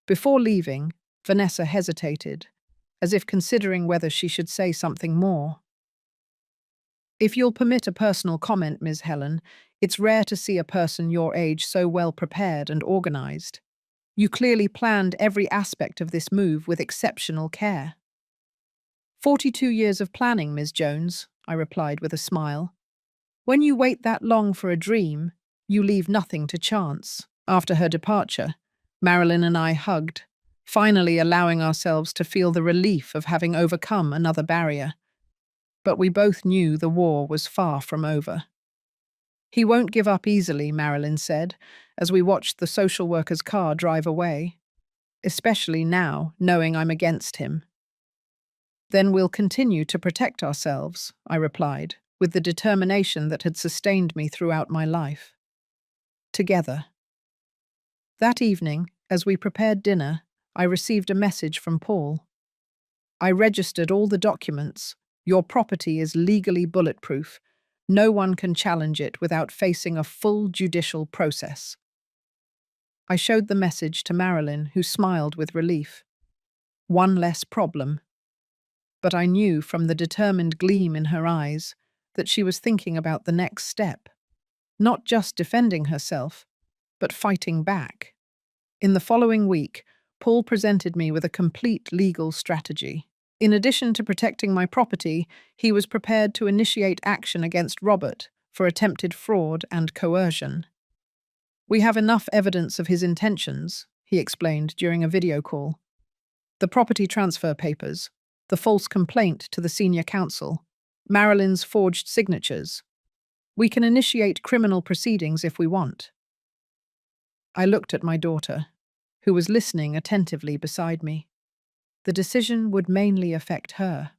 Before leaving, Vanessa hesitated, as if considering whether she should say something more. "If you'll permit a personal comment, Ms. Helen, it's rare to see a person your age so well prepared and organized. You clearly planned every aspect of this move with exceptional care." 42 years of planning, Ms. Jones," I replied with a smile. "When you wait that long for a dream, you leave nothing to chance." After her departure, Marilyn and I hugged, finally allowing ourselves to feel the relief of having overcome another barrier. But we both knew the war was far from over. "He won't give up easily," Marilyn said, as we watched the social worker's car drive away. "Especially now, knowing I'm against him." "Then we'll continue to protect ourselves," I replied, with the determination that had sustained me throughout my life. Together. That evening, as we prepared dinner, I received a message from Paul. "I registered all the documents. Your property is legally bulletproof. No one can challenge it without facing a full judicial process. I showed the message to Marilyn, who smiled with relief. One less problem. But I knew from the determined gleam in her eyes that she was thinking about the next step, not just defending herself, but fighting back. In the following week, Paul presented me with a complete legal strategy. In addition to protecting my property, he was prepared to initiate action against Robert for attempted fraud and coercion. We have enough evidence of his intentions, he explained during a video call. The property transfer papers, the false complaint to the senior counsel, Marilyn's forged signatures. We can initiate criminal proceedings if we want. I looked at my daughter, who was listening attentively beside me. The decision would mainly affect her.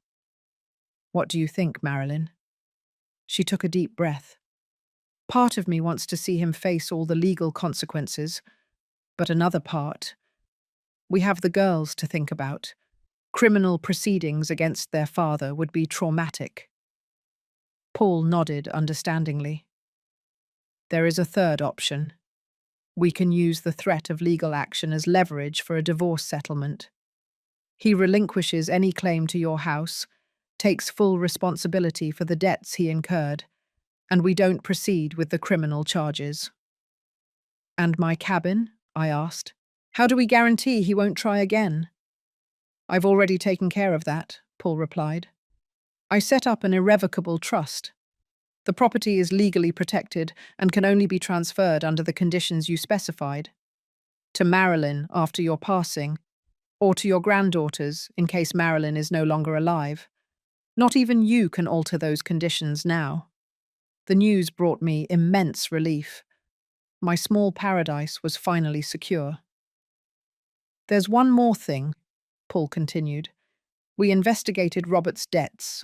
What do you think, Marilyn? She took a deep breath. Part of me wants to see him face all the legal consequences, but another part, we have the girls to think about. Criminal proceedings against their father would be traumatic. Paul nodded understandingly. There is a third option. We can use the threat of legal action as leverage for a divorce settlement. He relinquishes any claim to your house, takes full responsibility for the debts he incurred, and we don't proceed with the criminal charges. And my cabin? I asked. How do we guarantee he won't try again? I've already taken care of that, Paul replied. I set up an irrevocable trust. The property is legally protected and can only be transferred under the conditions you specified. To Marilyn after your passing, or to your granddaughters in case Marilyn is no longer alive. Not even you can alter those conditions now. The news brought me immense relief. My small paradise was finally secure. There's one more thing, Paul continued. We investigated Robert's debts.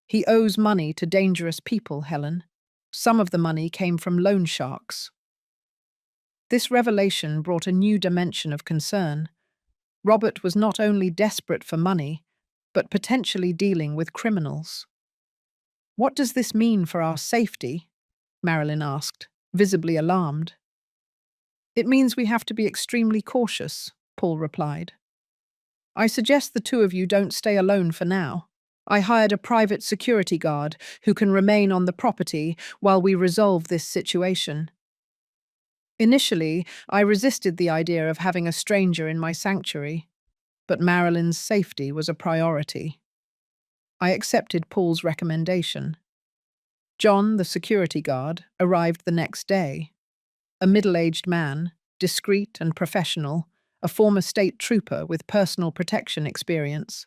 He owes money to dangerous people, Helen. Some of the money came from loan sharks. This revelation brought a new dimension of concern. Robert was not only desperate for money, but potentially dealing with criminals. What does this mean for our safety? Marilyn asked, visibly alarmed. It means we have to be extremely cautious, Paul replied. I suggest the two of you don't stay alone for now. I hired a private security guard who can remain on the property while we resolve this situation. Initially, I resisted the idea of having a stranger in my sanctuary, but Marilyn's safety was a priority. I accepted Paul's recommendation. John, the security guard, arrived the next day. A middle-aged man, discreet and professional, a former state trooper with personal protection experience.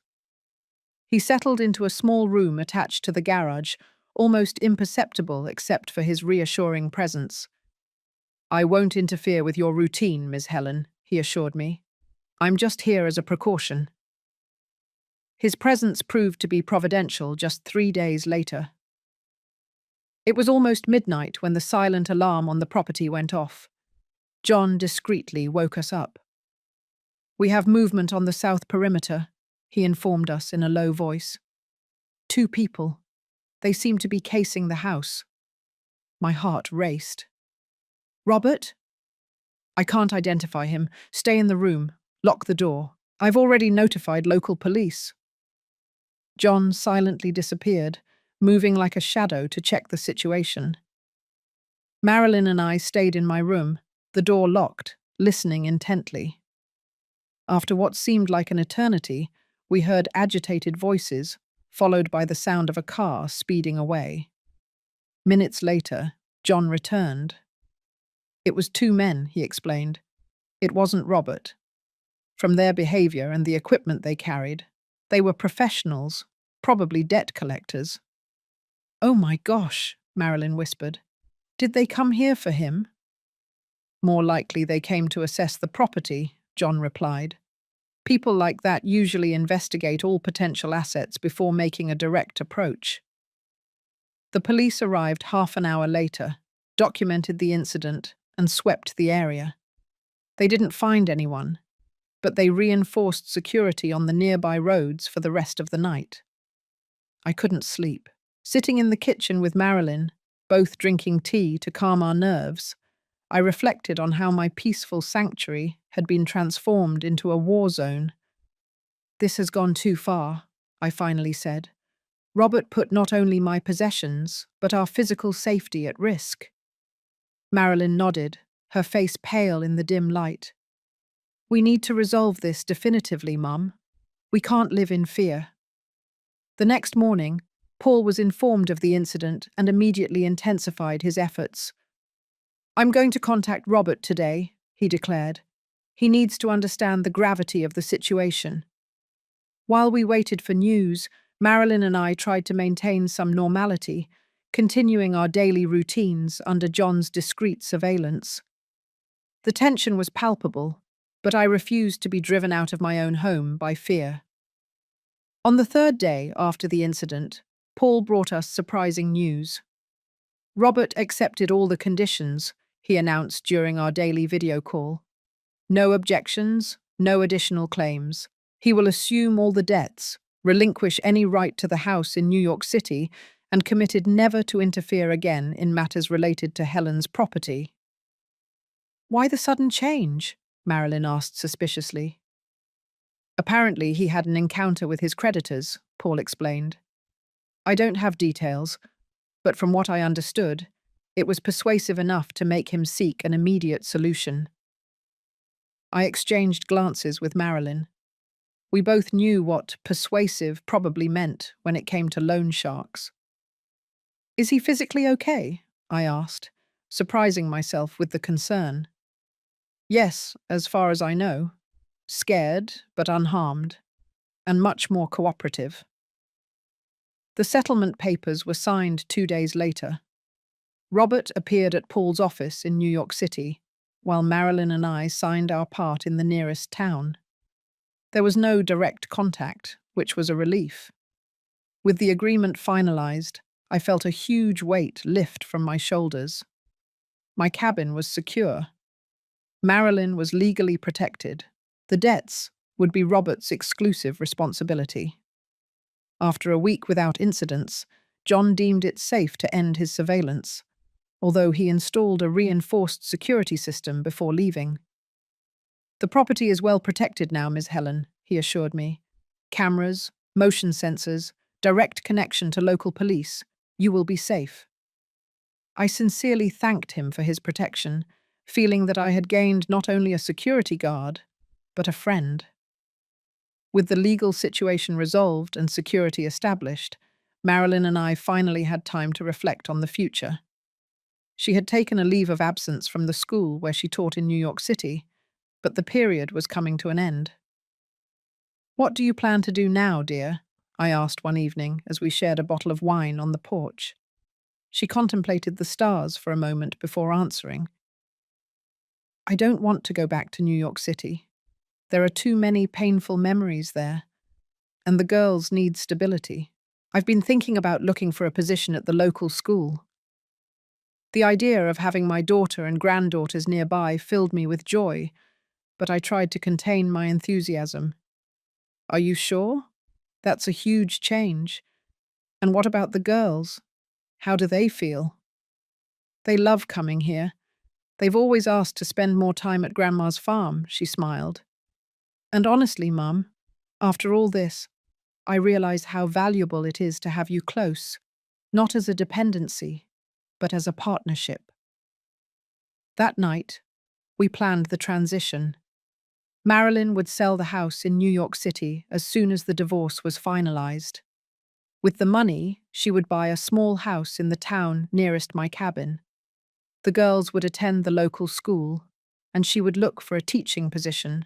He settled into a small room attached to the garage, almost imperceptible except for his reassuring presence. I won't interfere with your routine, Ms. Helen, he assured me. I'm just here as a precaution. His presence proved to be providential just 3 days later. It was almost midnight when the silent alarm on the property went off. John discreetly woke us up. We have movement on the south perimeter, he informed us in a low voice. 2 people. They seem to be casing the house. My heart raced. Robert? I can't identify him. Stay in the room. Lock the door. I've already notified local police. John silently disappeared, moving like a shadow to check the situation. Marilyn and I stayed in my room, the door locked, listening intently. After what seemed like an eternity, we heard agitated voices, followed by the sound of a car speeding away. Minutes later, John returned. It was 2 men, he explained. It wasn't Robert. From their behavior and the equipment they carried, they were professionals, probably debt collectors. Oh my gosh, Marilyn whispered. Did they come here for him? More likely they came to assess the property, John replied. People like that usually investigate all potential assets before making a direct approach. The police arrived half an hour later, documented the incident, and swept the area. They didn't find anyone, but they reinforced security on the nearby roads for the rest of the night. I couldn't sleep. Sitting in the kitchen with Marilyn, both drinking tea to calm our nerves, I reflected on how my peaceful sanctuary had been transformed into a war zone. "This has gone too far," I finally said. "Robert put not only my possessions, but our physical safety at risk." Marilyn nodded, her face pale in the dim light. "We need to resolve this definitively, Mum. We can't live in fear." The next morning, Paul was informed of the incident and immediately intensified his efforts. "I'm going to contact Robert today," he declared. "He needs to understand the gravity of the situation." While we waited for news, Marilyn and I tried to maintain some normality, continuing our daily routines under John's discreet surveillance. The tension was palpable, but I refused to be driven out of my own home by fear. On the third day after the incident, Paul brought us surprising news. Robert accepted all the conditions, he announced during our daily video call. No objections, no additional claims. He will assume all the debts, relinquish any right to the house in New York City, and committed never to interfere again in matters related to Helen's property. "Why the sudden change?" Marilyn asked suspiciously. "Apparently he had an encounter with his creditors," Paul explained. "I don't have details, but from what I understood, it was persuasive enough to make him seek an immediate solution." I exchanged glances with Marilyn. We both knew what persuasive probably meant when it came to loan sharks. "Is he physically okay?" I asked, surprising myself with the concern. "Yes, as far as I know. Scared, but unharmed, and much more cooperative." The settlement papers were signed 2 days later. Robert appeared at Paul's office in New York City, while Marilyn and I signed our part in the nearest town. There was no direct contact, which was a relief. With the agreement finalized, I felt a huge weight lift from my shoulders. My cabin was secure. Marilyn was legally protected. The debts would be Robert's exclusive responsibility. After a week without incidents, John deemed it safe to end his surveillance, although he installed a reinforced security system before leaving. "The property is well protected now, Ms. Helen," he assured me. "Cameras, motion sensors, direct connection to local police. You will be safe." I sincerely thanked him for his protection, feeling that I had gained not only a security guard, but a friend. With the legal situation resolved and security established, Marilyn and I finally had time to reflect on the future. She had taken a leave of absence from the school where she taught in New York City, but the period was coming to an end. "What do you plan to do now, dear?" I asked one evening as we shared a bottle of wine on the porch. She contemplated the stars for a moment before answering. "I don't want to go back to New York City. There are too many painful memories there, and the girls need stability. I've been thinking about looking for a position at the local school." The idea of having my daughter and granddaughters nearby filled me with joy, but I tried to contain my enthusiasm. "Are you sure? That's a huge change. And what about the girls? How do they feel?" "They love coming here. They've always asked to spend more time at Grandma's farm," she smiled. "And honestly, Mum, after all this, I realize how valuable it is to have you close, not as a dependency, but as a partnership." That night, we planned the transition. Marilyn would sell the house in New York City as soon as the divorce was finalized. With the money, she would buy a small house in the town nearest my cabin. The girls would attend the local school, and she would look for a teaching position.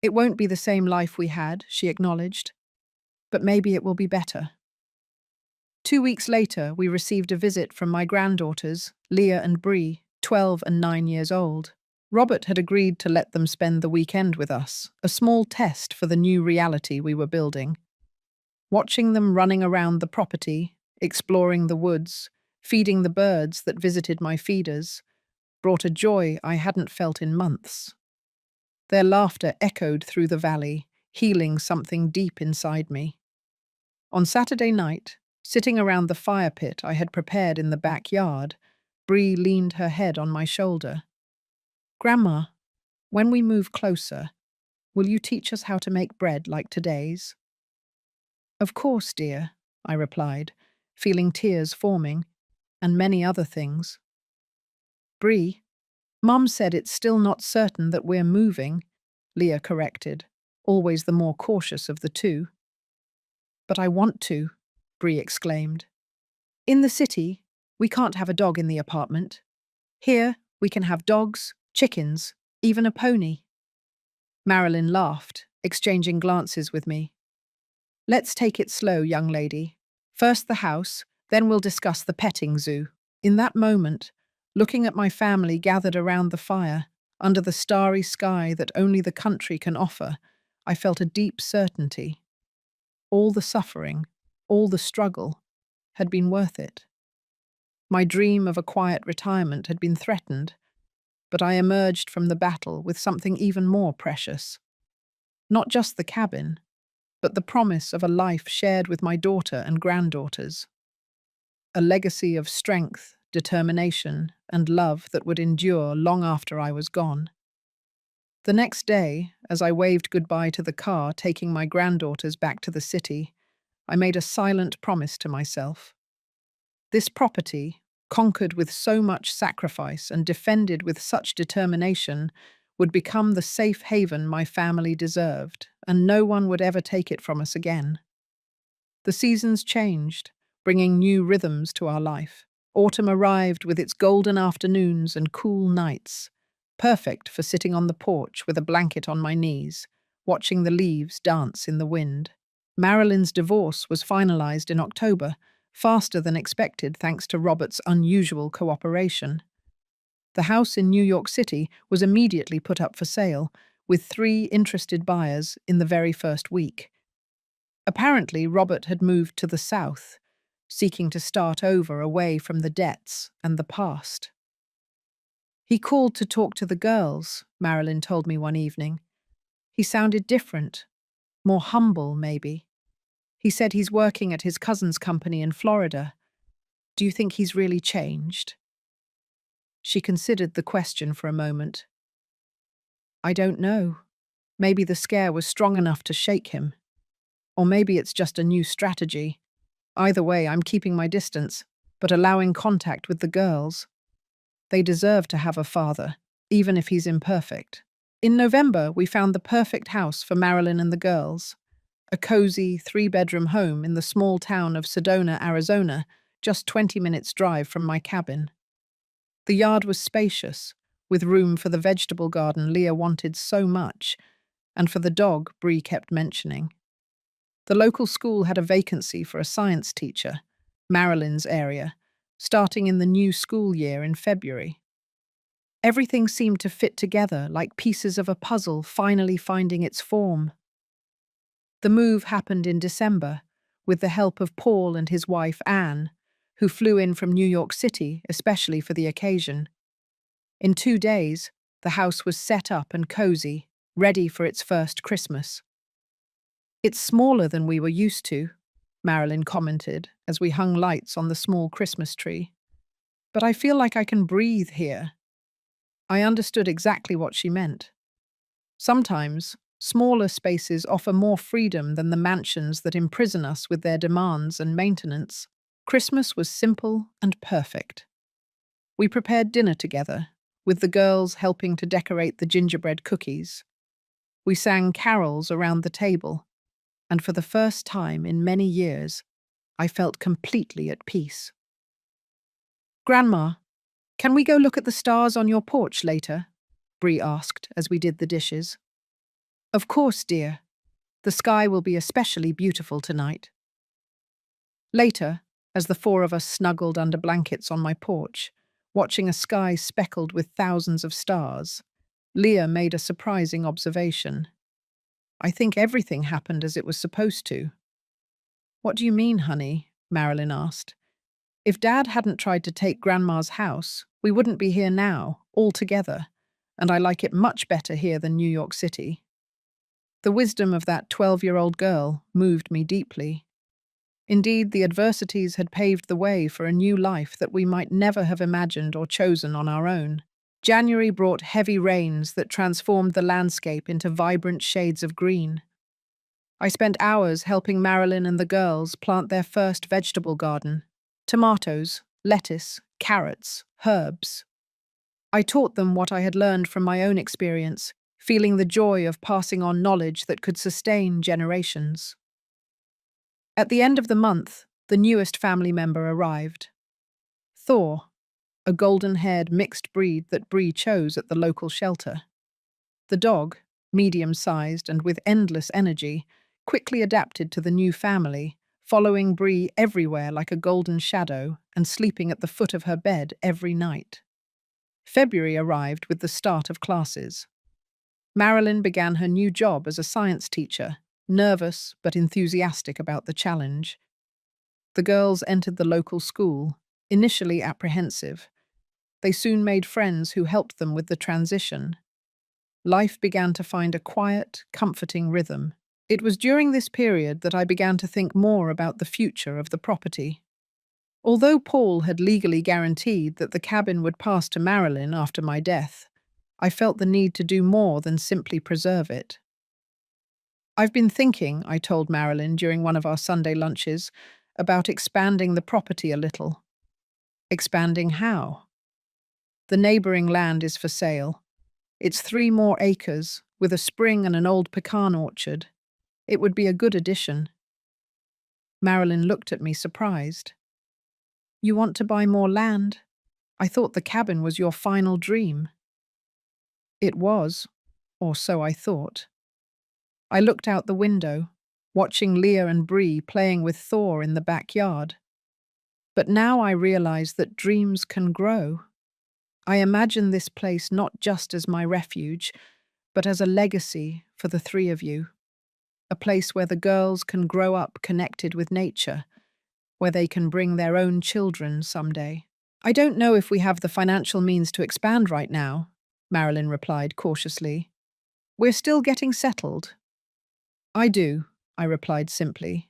"It won't be the same life we had," she acknowledged, "but maybe it will be better." 2 weeks later, we received a visit from my granddaughters, Leah and Bree, 12 and 9 years old. Robert had agreed to let them spend the weekend with us, a small test for the new reality we were building. Watching them running around the property, exploring the woods, feeding the birds that visited my feeders, brought a joy I hadn't felt in months. Their laughter echoed through the valley, healing something deep inside me. On Saturday night, Sitting around the fire pit I had prepared in the backyard, Bree leaned her head on my shoulder. Grandma, when we move closer, will you teach us how to make bread like today's? Of course, dear, I replied, feeling tears forming, and many other things. Bree, Mum said it's still not certain that we're moving, Leah corrected, always the more cautious of the two. But I want to, Bree exclaimed. In the city, we can't have a dog in the apartment. Here, we can have dogs, chickens, even a pony. Marilyn laughed, exchanging glances with me. Let's take it slow, young lady. First the house, then we'll discuss the petting zoo. In that moment, looking at my family gathered around the fire, under the starry sky that only the country can offer, I felt a deep certainty. All the suffering, all the struggle, had been worth it. My dream of a quiet retirement had been threatened, but I emerged from the battle with something even more precious. Not just the cabin, but the promise of a life shared with my daughter and granddaughters. A legacy of strength, determination, and love that would endure long after I was gone. The next day, as I waved goodbye to the car taking my granddaughters back to the city, I made a silent promise to myself. This property, conquered with so much sacrifice and defended with such determination, would become the safe haven my family deserved, and no one would ever take it from us again. The seasons changed, bringing new rhythms to our life. Autumn arrived with its golden afternoons and cool nights, perfect for sitting on the porch with a blanket on my knees, watching the leaves dance in the wind. Marilyn's divorce was finalized in October, faster than expected thanks to Robert's unusual cooperation. The house in New York City was immediately put up for sale, with 3 interested buyers in the very first week. Apparently, Robert had moved to the south, seeking to start over away from the debts and the past. He called to talk to the girls, Marilyn told me one evening. He sounded different, more humble, maybe. He said he's working at his cousin's company in Florida. Do you think he's really changed? She considered the question for a moment. I don't know. Maybe the scare was strong enough to shake him. Or maybe it's just a new strategy. Either way, I'm keeping my distance, but allowing contact with the girls. They deserve to have a father, even if he's imperfect. In November, we found the perfect house for Marilyn and the girls. A cozy 3-bedroom home in the small town of Sedona, Arizona, just 20 minutes' drive from my cabin. The yard was spacious, with room for the vegetable garden Leah wanted so much, and for the dog Bree kept mentioning. The local school had a vacancy for a science teacher, Marilyn's area, starting in the new school year in February. Everything seemed to fit together like pieces of a puzzle finally finding its form. The move happened in December, with the help of Paul and his wife Anne, who flew in from New York City especially for the occasion. In 2 days, the house was set up and cozy, ready for its first Christmas. It's smaller than we were used to, Marilyn commented as we hung lights on the small Christmas tree. But I feel like I can breathe here. I understood exactly what she meant. Sometimes, smaller spaces offer more freedom than the mansions that imprison us with their demands and maintenance. Christmas was simple and perfect. We prepared dinner together, with the girls helping to decorate the gingerbread cookies. We sang carols around the table, and for the first time in many years, I felt completely at peace. Grandma, can we go look at the stars on your porch later? Bree asked as we did the dishes. Of course, dear. The sky will be especially beautiful tonight. Later, as the 4 of us snuggled under blankets on my porch, watching a sky speckled with thousands of stars, Leah made a surprising observation. I think everything happened as it was supposed to. What do you mean, honey? Marilyn asked. If Dad hadn't tried to take Grandma's house, we wouldn't be here now, all together, and I like it much better here than New York City. The wisdom of that 12-year-old girl moved me deeply. Indeed, the adversities had paved the way for a new life that we might never have imagined or chosen on our own. January brought heavy rains that transformed the landscape into vibrant shades of green. I spent hours helping Marilyn and the girls plant their first vegetable garden: tomatoes, lettuce, carrots, herbs. I taught them what I had learned from my own experience, feeling the joy of passing on knowledge that could sustain generations. At the end of the month, the newest family member arrived. Thor, a golden-haired mixed breed that Bree chose at the local shelter. The dog, medium-sized and with endless energy, quickly adapted to the new family, following Bree everywhere like a golden shadow and sleeping at the foot of her bed every night. February arrived with the start of classes. Marilyn began her new job as a science teacher, nervous but enthusiastic about the challenge. The girls entered the local school, initially apprehensive. They soon made friends who helped them with the transition. Life began to find a quiet, comforting rhythm. It was during this period that I began to think more about the future of the property. Although Paul had legally guaranteed that the cabin would pass to Marilyn after my death, I felt the need to do more than simply preserve it. "I've been thinking," I told Marilyn during one of our Sunday lunches, "about expanding the property a little." "Expanding how?" "The neighbouring land is for sale. It's 3 more acres, with a spring and an old pecan orchard. It would be a good addition." Marilyn looked at me surprised. "You want to buy more land? I thought the cabin was your final dream." It was, or so I thought. I looked out the window, watching Leah and Bree playing with Thor in the backyard. But now I realize that dreams can grow. I imagine this place not just as my refuge, but as a legacy for the 3 of you. A place where the girls can grow up connected with nature, where they can bring their own children someday. "I don't know if we have the financial means to expand right now," Marilyn replied cautiously. "We're still getting settled." "I do," I replied simply.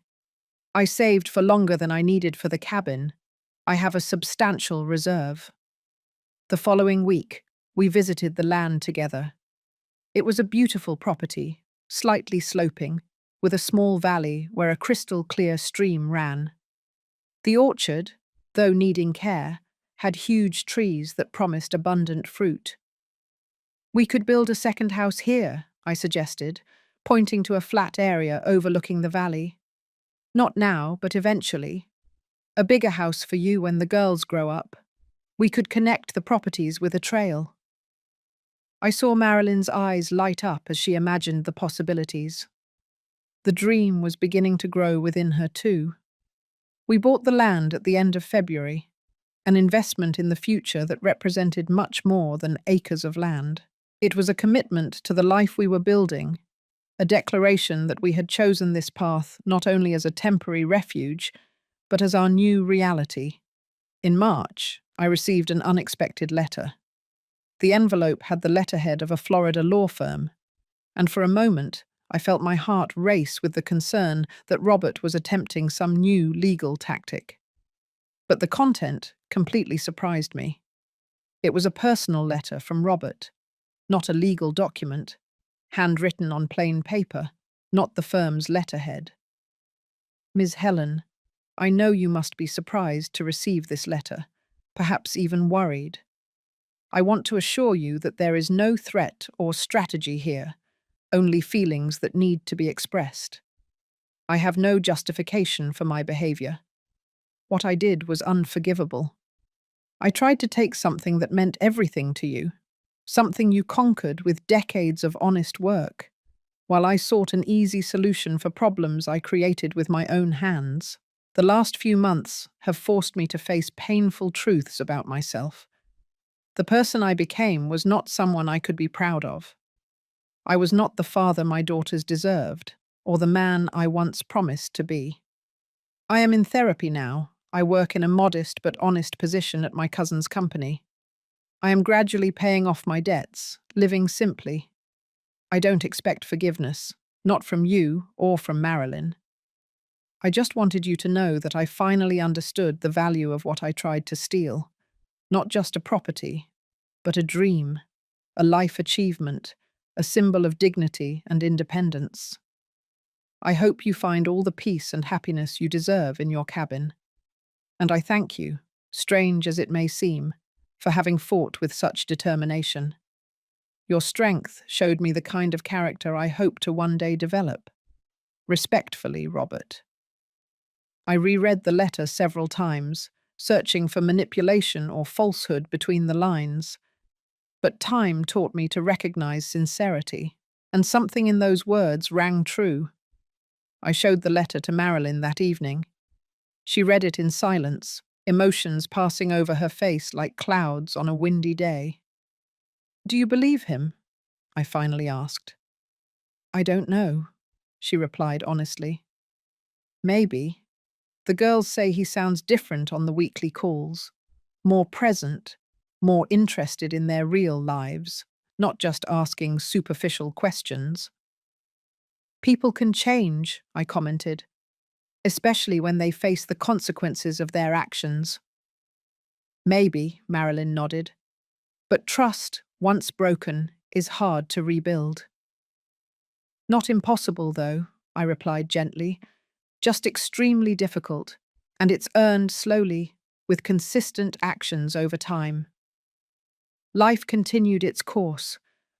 "I saved for longer than I needed for the cabin. I have a substantial reserve." The following week, we visited the land together. It was a beautiful property, slightly sloping, with a small valley where a crystal-clear stream ran. The orchard, though needing care, had huge trees that promised abundant fruit. "We could build a second house here," I suggested, pointing to a flat area overlooking the valley. "Not now, but eventually. A bigger house for you when the girls grow up. We could connect the properties with a trail." I saw Marilyn's eyes light up as she imagined the possibilities. The dream was beginning to grow within her too. We bought the land at the end of February, an investment in the future that represented much more than acres of land. It was a commitment to the life we were building, a declaration that we had chosen this path not only as a temporary refuge, but as our new reality. In March, I received an unexpected letter. The envelope had the letterhead of a Florida law firm, and for a moment I felt my heart race with the concern that Robert was attempting some new legal tactic. But the content completely surprised me. It was a personal letter from Robert, not a legal document, handwritten on plain paper, not the firm's letterhead. "Ms. Helen, I know you must be surprised to receive this letter, perhaps even worried. I want to assure you that there is no threat or strategy here, only feelings that need to be expressed. I have no justification for my behavior. What I did was unforgivable. I tried to take something that meant everything to you, something you conquered with decades of honest work, while I sought an easy solution for problems I created with my own hands. The last few months have forced me to face painful truths about myself. The person I became was not someone I could be proud of. I was not the father my daughters deserved, or the man I once promised to be. I am in therapy now. I work in a modest but honest position at my cousin's company. I am gradually paying off my debts, living simply. I don't expect forgiveness, not from you or from Marilyn. I just wanted you to know that I finally understood the value of what I tried to steal. Not just a property, but a dream, a life achievement, a symbol of dignity and independence. I hope you find all the peace and happiness you deserve in your cabin. And I thank you, strange as it may seem, for having fought with such determination. Your strength showed me the kind of character I hope to one day develop. Respectfully, Robert. I reread the letter several times, searching for manipulation or falsehood between the lines. But time taught me to recognize sincerity, and something in those words rang true. I showed the letter to Marilyn that evening. She read it in silence, emotions passing over her face like clouds on a windy day. "Do you believe him?" I finally asked. "I don't know," she replied honestly. "Maybe. The girls say he sounds different on the weekly calls, more present, more interested in their real lives, not just asking superficial questions." "People can change," I commented, "especially when they face the consequences of their actions." "Maybe," Marilyn nodded, "but trust, once broken, is hard to rebuild." "Not impossible, though," I replied gently, "just extremely difficult, and it's earned slowly, with consistent actions over time." Life continued its course,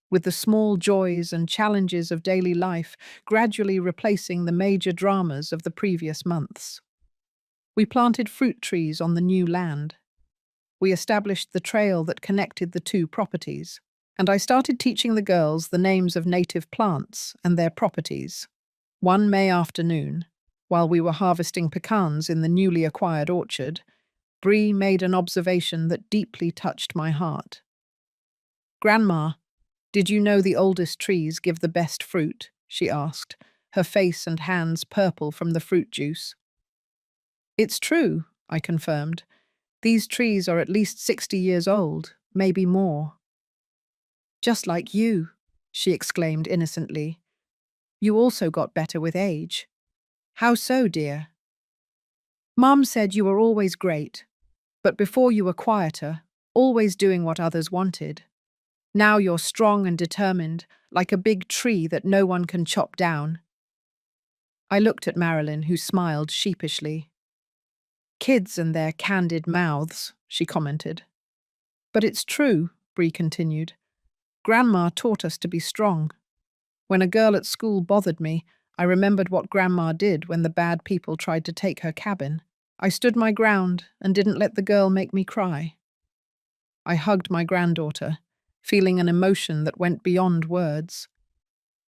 with the small joys and challenges of daily life gradually replacing the major dramas of the previous months. We planted fruit trees on the new land. We established the trail that connected the two properties, and I started teaching the girls the names of native plants and their properties. One May afternoon, while we were harvesting pecans in the newly acquired orchard, Bree made an observation that deeply touched my heart. "Grandma, did you know the oldest trees give the best fruit?" she asked, her face and hands purple from the fruit juice. "It's true," I confirmed. "These trees are at least 60 years old, maybe more." "Just like you," she exclaimed innocently. "You also got better with age." "How so, dear?" "Mum said you were always great, but before you were quieter, always doing what others wanted. Now you're strong and determined, like a big tree that no one can chop down." I looked at Marilyn, who smiled sheepishly. "Kids and their candid mouths," she commented. "But it's true," Bree continued. "Grandma taught us to be strong. When a girl at school bothered me, I remembered what Grandma did when the bad people tried to take her cabin. I stood my ground and didn't let the girl make me cry." I hugged my granddaughter, feeling an emotion that went beyond words.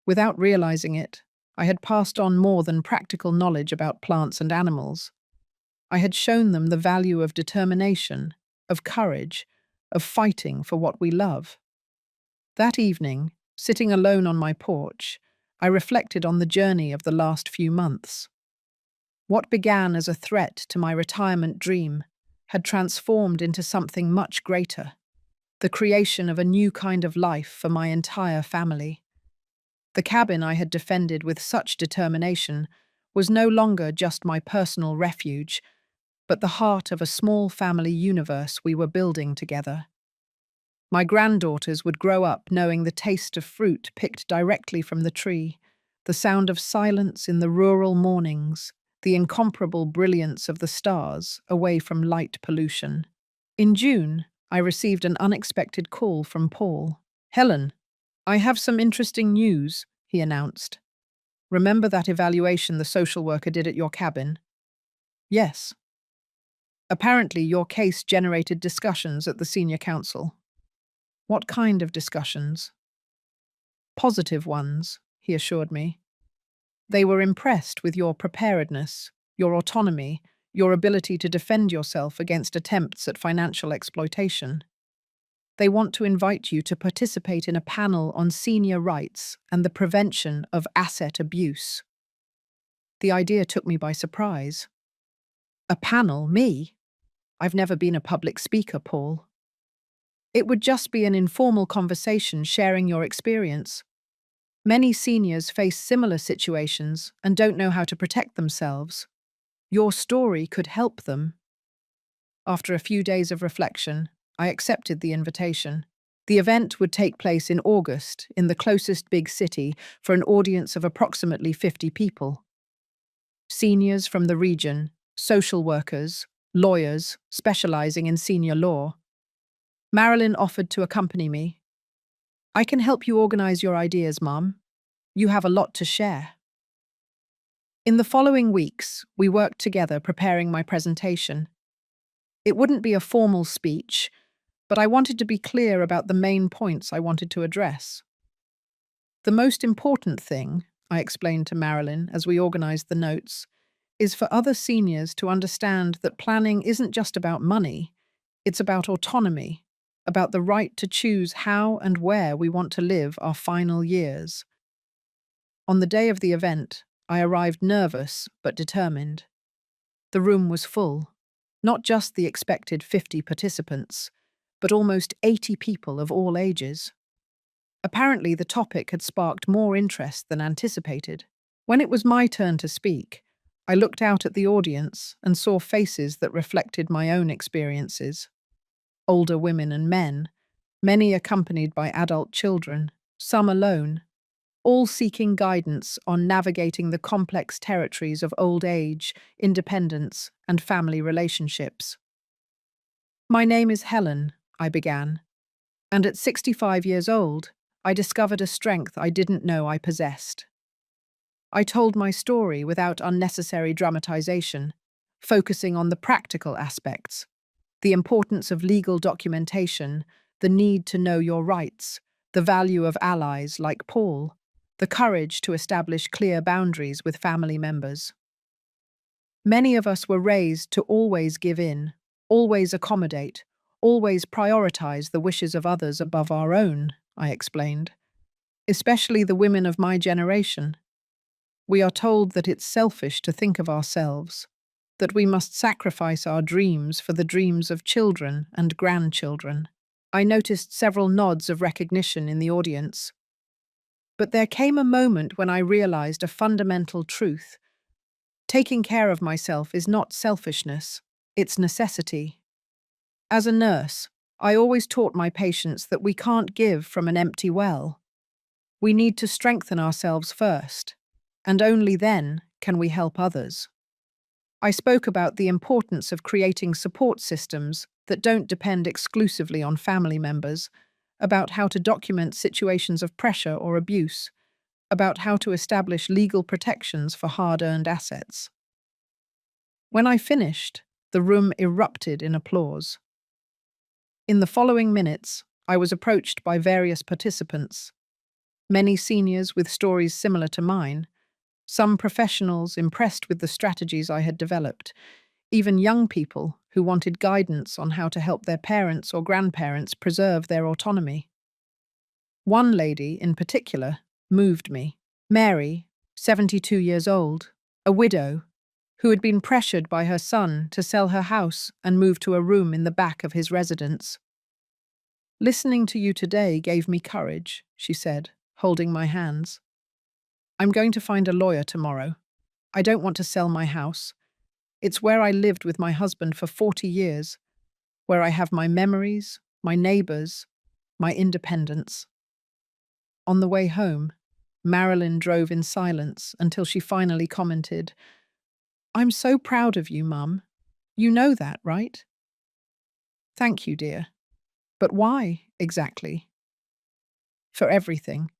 Without realizing it, I had passed on more than practical knowledge about plants and animals. I had shown them the value of determination, of courage, of fighting for what we love. That evening, sitting alone on my porch, I reflected on the journey of the last few months. What began as a threat to my retirement dream had transformed into something much greater, the creation of a new kind of life for my entire family. The cabin I had defended with such determination was no longer just my personal refuge, but the heart of a small family universe we were building together. My granddaughters would grow up knowing the taste of fruit picked directly from the tree, the sound of silence in the rural mornings, the incomparable brilliance of the stars away from light pollution. In June, I received an unexpected call from Paul. "Helen, I have some interesting news," he announced. "Remember that evaluation the social worker did at your cabin?" "Yes." "Apparently, your case generated discussions at the senior council." "What kind of discussions?" "Positive ones," he assured me. "They were impressed with your preparedness, your autonomy, your ability to defend yourself against attempts at financial exploitation. They want to invite you to participate in a panel on senior rights and the prevention of asset abuse." The idea took me by surprise. "A panel? Me? I've never been a public speaker, Paul." "It would just be an informal conversation sharing your experience. Many seniors face similar situations and don't know how to protect themselves. Your story could help them. After a few days of reflection, I accepted the invitation. The event would take place in August in the closest big city for an audience of approximately 50 people. Seniors from the region, social workers, lawyers specializing in senior law. Marilyn offered to accompany me. I can help you organize your ideas, Mum. You have a lot to share. In the following weeks, we worked together preparing my presentation. It wouldn't be a formal speech, but I wanted to be clear about the main points I wanted to address. The most important thing, I explained to Marilyn as we organized the notes, is for other seniors to understand that planning isn't just about money, it's about autonomy, about the right to choose how and where we want to live our final years. On the day of the event, I arrived nervous but determined. The room was full, not just the expected 50 participants, but almost 80 people of all ages. Apparently, the topic had sparked more interest than anticipated. When it was my turn to speak, I looked out at the audience and saw faces that reflected my own experiences. Older women and men, many accompanied by adult children, some alone, all seeking guidance on navigating the complex territories of old age, independence, and family relationships. My name is Helen, I began, and at 65 years old, I discovered a strength I didn't know I possessed. I told my story without unnecessary dramatization, focusing on the practical aspects, the importance of legal documentation, the need to know your rights, the value of allies like Paul, the courage to establish clear boundaries with family members. Many of us were raised to always give in, always accommodate, always prioritize the wishes of others above our own, I explained. Especially the women of my generation. We are told that it's selfish to think of ourselves, that we must sacrifice our dreams for the dreams of children and grandchildren. I noticed several nods of recognition in the audience. But there came a moment when I realized a fundamental truth. Taking care of myself is not selfishness, it's necessity. As a nurse, I always taught my patients that we can't give from an empty well. We need to strengthen ourselves first, and only then can we help others. I spoke about the importance of creating support systems that don't depend exclusively on family members, about how to document situations of pressure or abuse, about how to establish legal protections for hard-earned assets. When I finished, the room erupted in applause. In the following minutes, I was approached by various participants, many seniors with stories similar to mine, some professionals impressed with the strategies I had developed, even young people who wanted guidance on how to help their parents or grandparents preserve their autonomy. One lady, in particular, moved me. Mary, 72 years old, a widow, who had been pressured by her son to sell her house and move to a room in the back of his residence. "Listening to you today gave me courage," she said, holding my hands. "I'm going to find a lawyer tomorrow. I don't want to sell my house. It's where I lived with my husband for 40 years, where I have my memories, my neighbors, my independence." On the way home, Marilyn drove in silence until she finally commented, "I'm so proud of you, Mum. You know that, right?" "Thank you, dear. But why, exactly?" "For everything.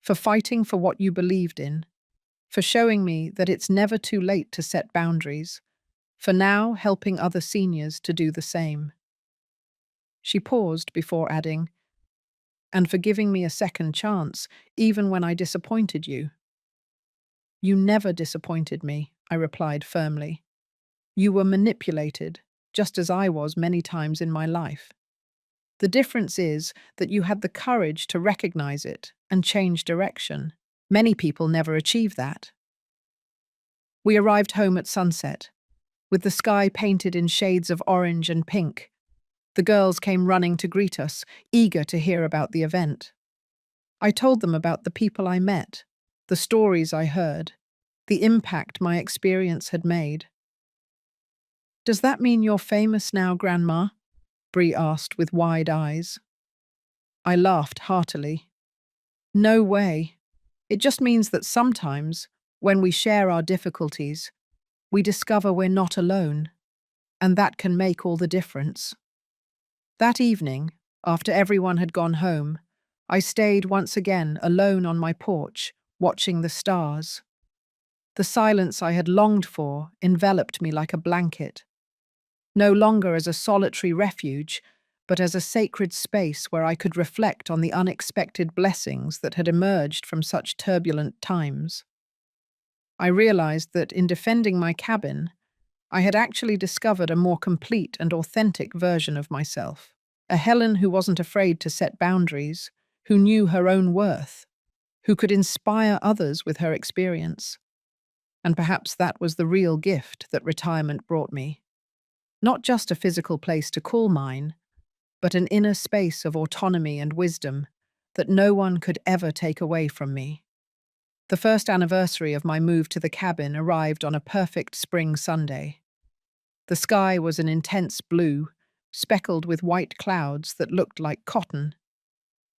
For fighting for what you believed in. For showing me that it's never too late to set boundaries. For now helping other seniors to do the same." She paused before adding, "And for giving me a second chance, even when I disappointed you." "You never disappointed me," I replied firmly. "You were manipulated, just as I was many times in my life. The difference is that you had the courage to recognize it and change direction. Many people never achieve that." We arrived home at sunset, with the sky painted in shades of orange and pink. The girls came running to greet us, eager to hear about the event. I told them about the people I met, the stories I heard, the impact my experience had made. Does that mean you're famous now, Grandma? Bree asked with wide eyes. I laughed heartily. No way. It just means that sometimes, when we share our difficulties, we discover we're not alone, and that can make all the difference. That evening, after everyone had gone home, I stayed once again alone on my porch, watching the stars. The silence I had longed for enveloped me like a blanket, no longer as a solitary refuge, but as a sacred space where I could reflect on the unexpected blessings that had emerged from such turbulent times. I realized that in defending my cabin, I had actually discovered a more complete and authentic version of myself. A Helen who wasn't afraid to set boundaries, who knew her own worth, who could inspire others with her experience. And perhaps that was the real gift that retirement brought me. Not just a physical place to call mine, but an inner space of autonomy and wisdom that no one could ever take away from me. The first anniversary of my move to the cabin arrived on a perfect spring Sunday. The sky was an intense blue, speckled with white clouds that looked like cotton.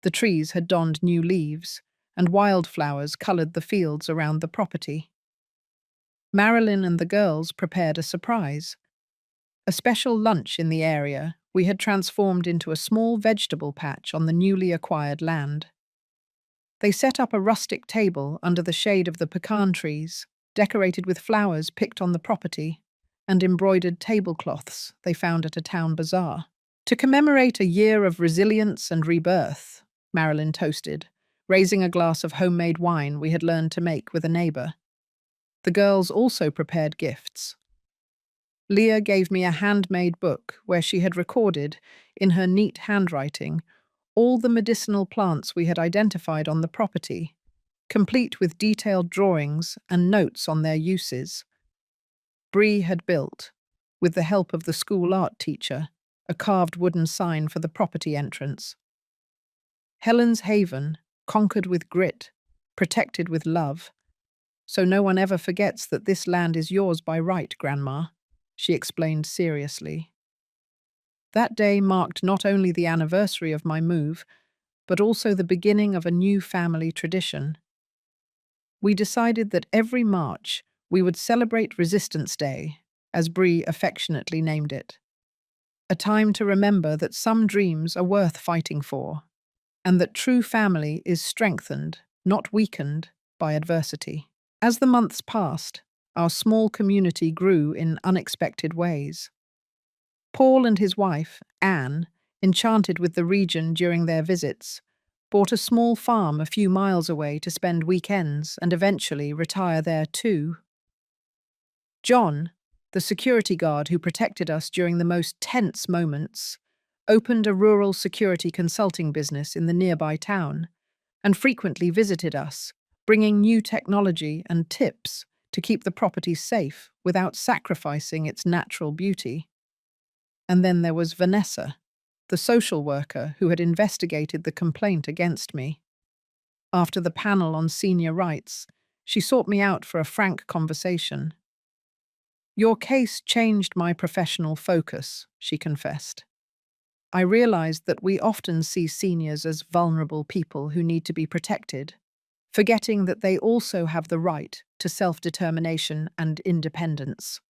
The trees had donned new leaves, and wildflowers coloured the fields around the property. Marilyn and the girls prepared a surprise. A special lunch in the area we had transformed into a small vegetable patch on the newly acquired land. They set up a rustic table under the shade of the pecan trees, decorated with flowers picked on the property, and embroidered tablecloths they found at a town bazaar. To commemorate a year of resilience and rebirth, Marilyn toasted, raising a glass of homemade wine we had learned to make with a neighbour. The girls also prepared gifts. Leah gave me a handmade book where she had recorded, in her neat handwriting, all the medicinal plants we had identified on the property, complete with detailed drawings and notes on their uses. Bree had built, with the help of the school art teacher, a carved wooden sign for the property entrance. Helen's haven, conquered with grit, protected with love. So no one ever forgets that this land is yours by right, Grandma, she explained seriously. That day marked not only the anniversary of my move, but also the beginning of a new family tradition. We decided that every March we would celebrate Resistance Day, as Bree affectionately named it. A time to remember that some dreams are worth fighting for, and that true family is strengthened, not weakened, by adversity. As the months passed, our small community grew in unexpected ways. Paul and his wife, Anne, enchanted with the region during their visits, bought a small farm a few miles away to spend weekends and eventually retire there too. John, the security guard who protected us during the most tense moments, opened a rural security consulting business in the nearby town and frequently visited us, bringing new technology and tips to keep the property safe without sacrificing its natural beauty. And then there was Vanessa, the social worker who had investigated the complaint against me. After the panel on senior rights, she sought me out for a frank conversation. "Your case changed my professional focus," she confessed. "I realized that we often see seniors as vulnerable people who need to be protected, forgetting that they also have the right to self-determination and independence."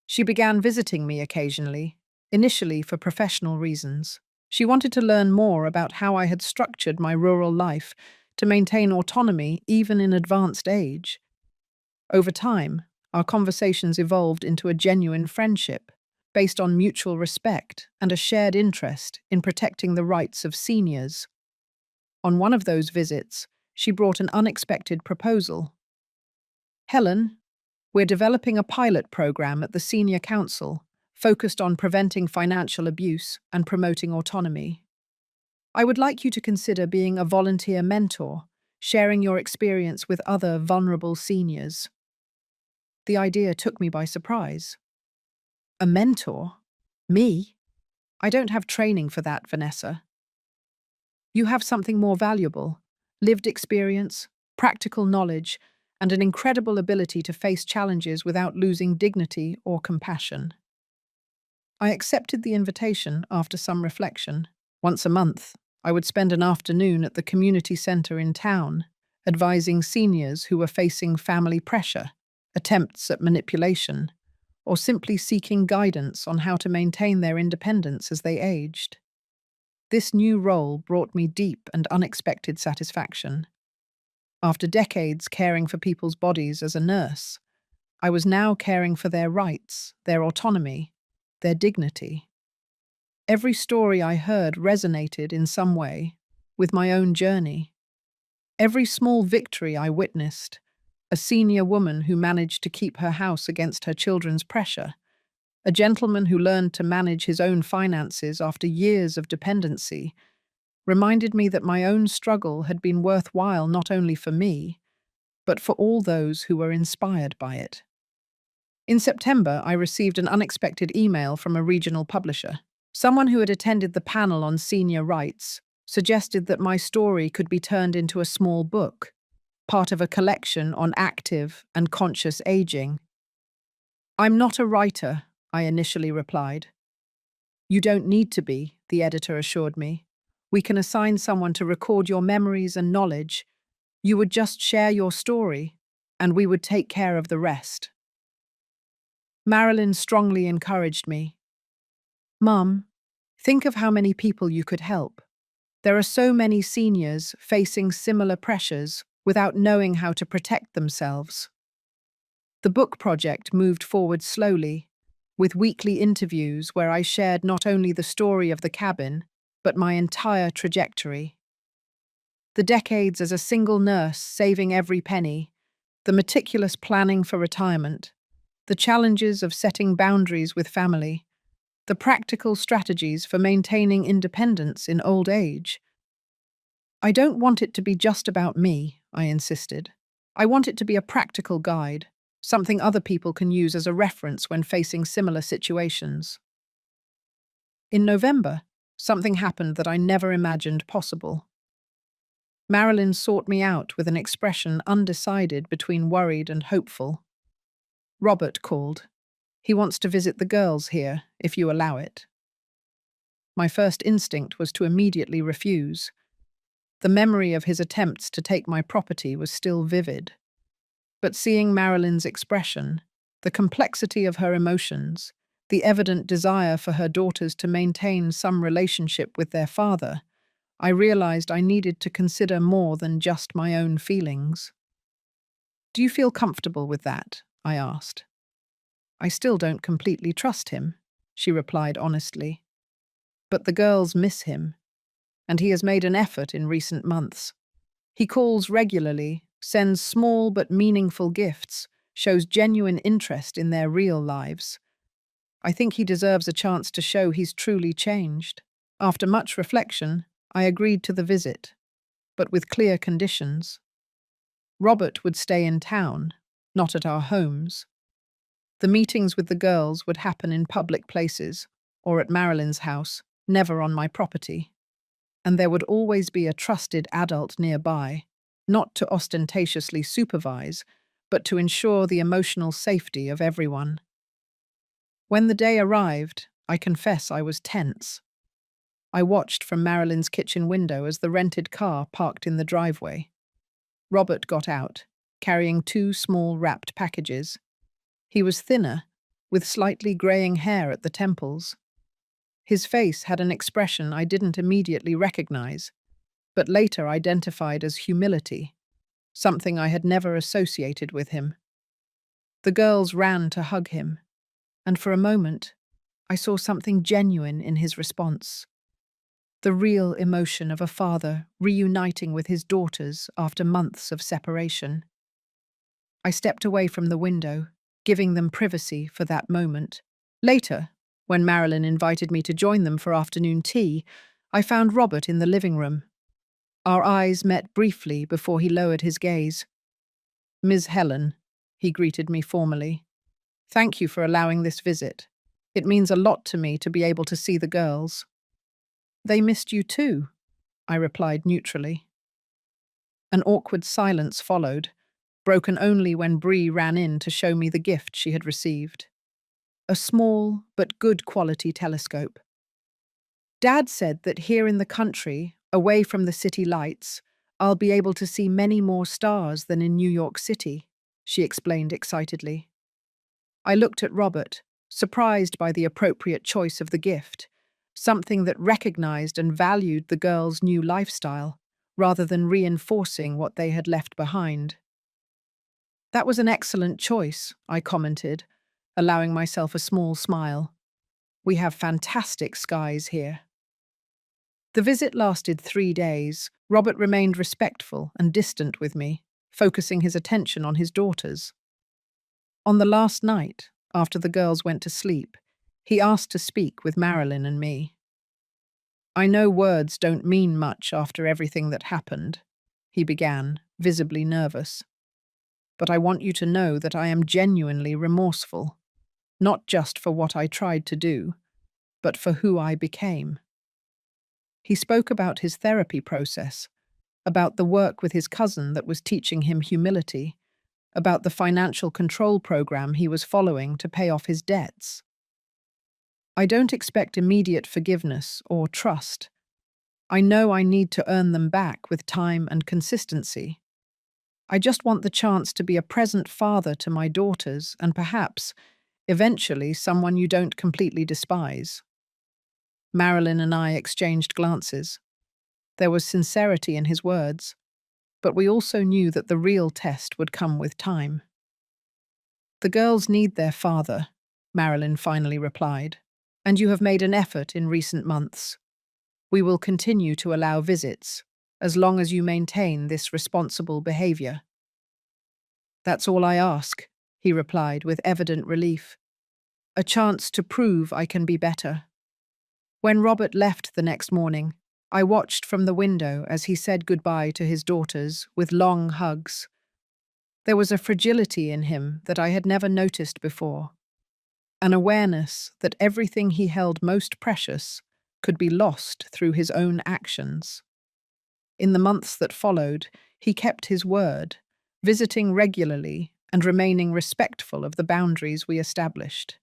She began visiting me occasionally, initially for professional reasons. She wanted to learn more about how I had structured my rural life to maintain autonomy even in advanced age. Over time, our conversations evolved into a genuine friendship, based on mutual respect and a shared interest in protecting the rights of seniors. On one of those visits, she brought an unexpected proposal. "Helen, we're developing a pilot program at the Senior Council focused on preventing financial abuse and promoting autonomy. I would like you to consider being a volunteer mentor, sharing your experience with other vulnerable seniors." The idea took me by surprise. A mentor? Me? I don't have training for that, Vanessa. You have something more valuable: lived experience, practical knowledge, and an incredible ability to face challenges without losing dignity or compassion. I accepted the invitation after some reflection. Once a month, I would spend an afternoon at the community centre in town, advising seniors who were facing family pressure, attempts at manipulation, or simply seeking guidance on how to maintain their independence as they aged. This new role brought me deep and unexpected satisfaction. After decades caring for people's bodies as a nurse, I was now caring for their rights, their autonomy, their dignity. Every story I heard resonated in some way with my own journey. Every small victory I witnessed, a senior woman who managed to keep her house against her children's pressure, a gentleman who learned to manage his own finances after years of dependency, reminded me that my own struggle had been worthwhile not only for me, but for all those who were inspired by it. In September, I received an unexpected email from a regional publisher. Someone who had attended the panel on senior rights suggested that my story could be turned into a small book, part of a collection on active and conscious aging. "I'm not a writer," I initially replied. "You don't need to be," the editor assured me. "We can assign someone to record your memories and knowledge. You would just share your story, and we would take care of the rest." Marilyn strongly encouraged me. "Mum, think of how many people you could help. There are so many seniors facing similar pressures without knowing how to protect themselves." The book project moved forward slowly, with weekly interviews where I shared not only the story of the cabin, but my entire trajectory. The decades as a single nurse saving every penny, the meticulous planning for retirement, the challenges of setting boundaries with family, the practical strategies for maintaining independence in old age. "I don't want it to be just about me," I insisted. "I want it to be a practical guide, something other people can use as a reference when facing similar situations." In November, something happened that I never imagined possible. Marilyn sought me out with an expression undecided between worried and hopeful. "Robert called. He wants to visit the girls here, if you allow it." My first instinct was to immediately refuse. The memory of his attempts to take my property was still vivid. But seeing Marilyn's expression, the complexity of her emotions, the evident desire for her daughters to maintain some relationship with their father, I realized I needed to consider more than just my own feelings. "Do you feel comfortable with that?" I asked. "I still don't completely trust him," she replied honestly. "But the girls miss him, and he has made an effort in recent months. He calls regularly, sends small but meaningful gifts, shows genuine interest in their real lives. I think he deserves a chance to show he's truly changed." After much reflection, I agreed to the visit, but with clear conditions. Robert would stay in town, not at our homes. The meetings with the girls would happen in public places, or at Marilyn's house, never on my property. And there would always be a trusted adult nearby, not to ostentatiously supervise, but to ensure the emotional safety of everyone. When the day arrived, I confess I was tense. I watched from Marilyn's kitchen window as the rented car parked in the driveway. Robert got out, carrying 2 small wrapped packages. He was thinner, with slightly greying hair at the temples. His face had an expression I didn't immediately recognize, but later identified as humility, something I had never associated with him. The girls ran to hug him, and for a moment, I saw something genuine in his response. The real emotion of a father reuniting with his daughters after months of separation. I stepped away from the window, giving them privacy for that moment. Later, when Marilyn invited me to join them for afternoon tea, I found Robert in the living room. Our eyes met briefly before he lowered his gaze. "Ms. Helen," he greeted me formally. "Thank you for allowing this visit. It means a lot to me to be able to see the girls." "They missed you too," I replied neutrally. An awkward silence followed, broken only when Bree ran in to show me the gift she had received. a small but good quality telescope. Dad said that here in the country, away from the city lights, I'll be able to see many more stars than in New York City, she explained excitedly. I looked at Robert, surprised by the appropriate choice of the gift, something that recognized and valued the girls' new lifestyle, rather than reinforcing what they had left behind. That was an excellent choice, I commented, allowing myself a small smile. We have fantastic skies here. The visit lasted 3 days. Robert remained respectful and distant with me, focusing his attention on his daughters. On the last night, after the girls went to sleep, he asked to speak with Marilyn and me. I know words don't mean much after everything that happened, he began, visibly nervous. But I want you to know that I am genuinely remorseful, not just for what I tried to do, but for who I became. He spoke about his therapy process, about the work with his cousin that was teaching him humility, about the financial control program he was following to pay off his debts. I don't expect immediate forgiveness or trust. I know I need to earn them back with time and consistency. I just want the chance to be a present father to my daughters and perhaps, eventually, someone you don't completely despise. Marilyn and I exchanged glances. There was sincerity in his words, but we also knew that the real test would come with time. The girls need their father, Marilyn finally replied, and you have made an effort in recent months. We will continue to allow visits, as long as you maintain this responsible behavior. That's all I ask, he replied with evident relief. A chance to prove I can be better. When Robert left the next morning, I watched from the window as he said goodbye to his daughters with long hugs. There was a fragility in him that I had never noticed before, an awareness that everything he held most precious could be lost through his own actions. In the months that followed, he kept his word, visiting regularly and remaining respectful of the boundaries we established.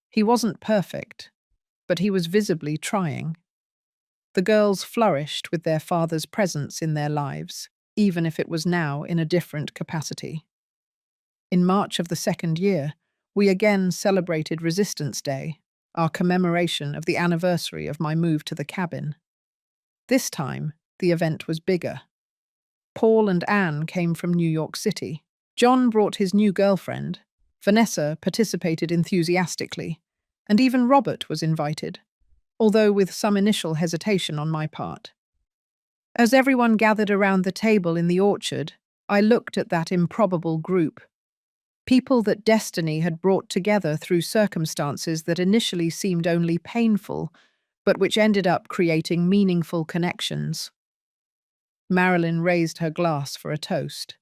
He wasn't perfect, but he was visibly trying. The girls flourished with their father's presence in their lives, even if it was now in a different capacity. In March of the second year, we again celebrated Resistance Day, our commemoration of the anniversary of my move to the cabin. This time, the event was bigger. Paul and Anne came from New York City. John brought his new girlfriend. Vanessa participated enthusiastically, and even Robert was invited, although with some initial hesitation on my part. As everyone gathered around the table in the orchard, I looked at that improbable group. People that destiny had brought together through circumstances that initially seemed only painful, but which ended up creating meaningful connections. Marilyn raised her glass for a toast.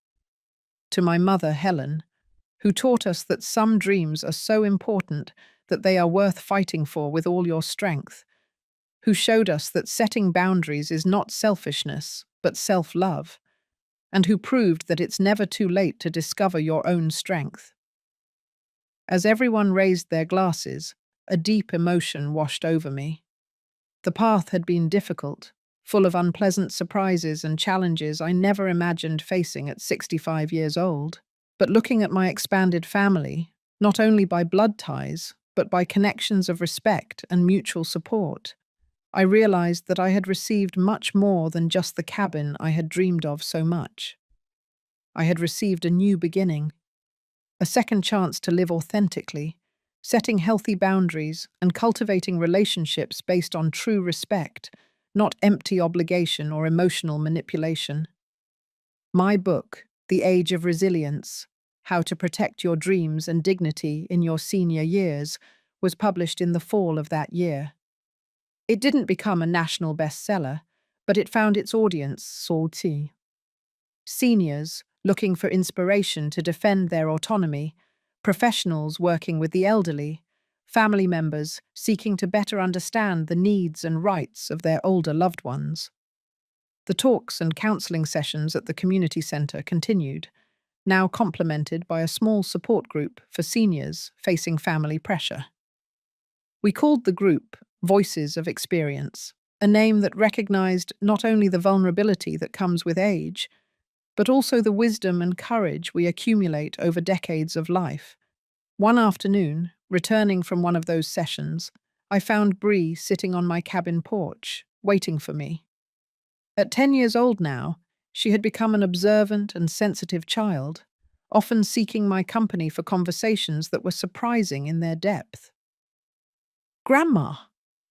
To my mother, Helen, who taught us that some dreams are so important that they are worth fighting for with all your strength, who showed us that setting boundaries is not selfishness, but self-love, and who proved that it's never too late to discover your own strength. As everyone raised their glasses, a deep emotion washed over me. The path had been difficult, full of unpleasant surprises and challenges I never imagined facing at 65 years old. But looking at my expanded family, not only by blood ties, but by connections of respect and mutual support, I realized that I had received much more than just the cabin I had dreamed of so much. I had received a new beginning, a second chance to live authentically, setting healthy boundaries and cultivating relationships based on true respect, not empty obligation or emotional manipulation. My book, The Age of Resilience: How to Protect Your Dreams and Dignity in Your Senior Years, was published in the fall of that year. It didn't become a national bestseller, but it found its audience, salty. Seniors looking for inspiration to defend their autonomy, professionals working with the elderly, family members seeking to better understand the needs and rights of their older loved ones. The talks and counseling sessions at the community center continued, now complemented by a small support group for seniors facing family pressure. We called the group Voices of Experience, a name that recognized not only the vulnerability that comes with age, but also the wisdom and courage we accumulate over decades of life. One afternoon, returning from one of those sessions, I found Bree sitting on my cabin porch, waiting for me. At 10 years old now, she had become an observant and sensitive child, often seeking my company for conversations that were surprising in their depth. "Grandma,"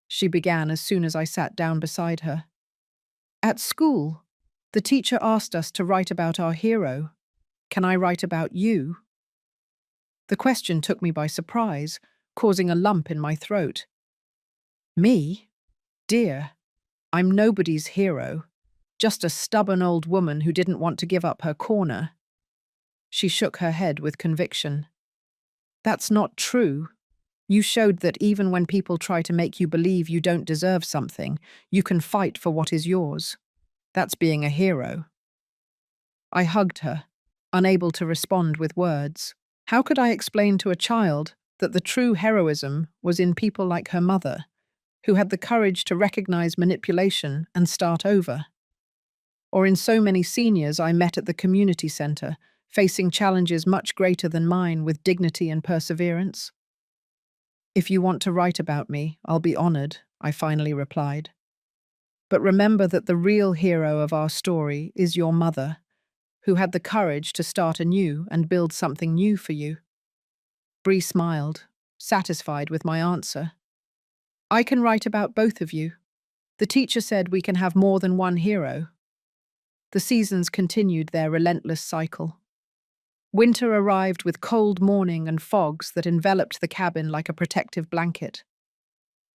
she began as soon as I sat down beside her. "At school, the teacher asked us to write about our hero. Can I write about you?" The question took me by surprise, causing a lump in my throat. "Me? Dear, I'm nobody's hero, just a stubborn old woman who didn't want to give up her corner." She shook her head with conviction. "That's not true. You showed that even when people try to make you believe you don't deserve something, you can fight for what is yours. That's being a hero." I hugged her, unable to respond with words. How could I explain to a child that the true heroism was in people like her mother, who had the courage to recognize manipulation and start over? Or in so many seniors I met at the community center, facing challenges much greater than mine with dignity and perseverance? "If you want to write about me, I'll be honored," I finally replied. "But remember that the real hero of our story is your mother, who had the courage to start anew and build something new for you." Bree smiled, satisfied with my answer. "I can write about both of you. The teacher said we can have more than one hero." The seasons continued their relentless cycle. Winter arrived with cold morning and fogs that enveloped the cabin like a protective blanket.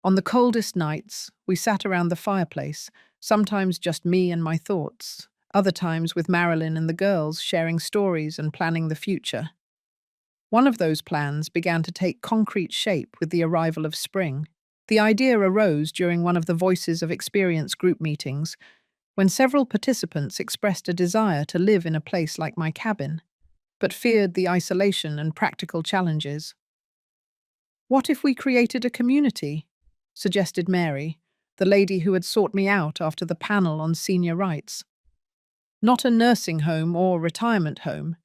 On the coldest nights, we sat around the fireplace, sometimes just me and my thoughts, other times with Marilyn and the girls sharing stories and planning the future. One of those plans began to take concrete shape with the arrival of spring. The idea arose during one of the Voices of Experience group meetings, when several participants expressed a desire to live in a place like my cabin, but feared the isolation and practical challenges. "What if we created a community?" suggested Mary, the lady who had sought me out after the panel on senior rights. "Not a nursing home or retirement home,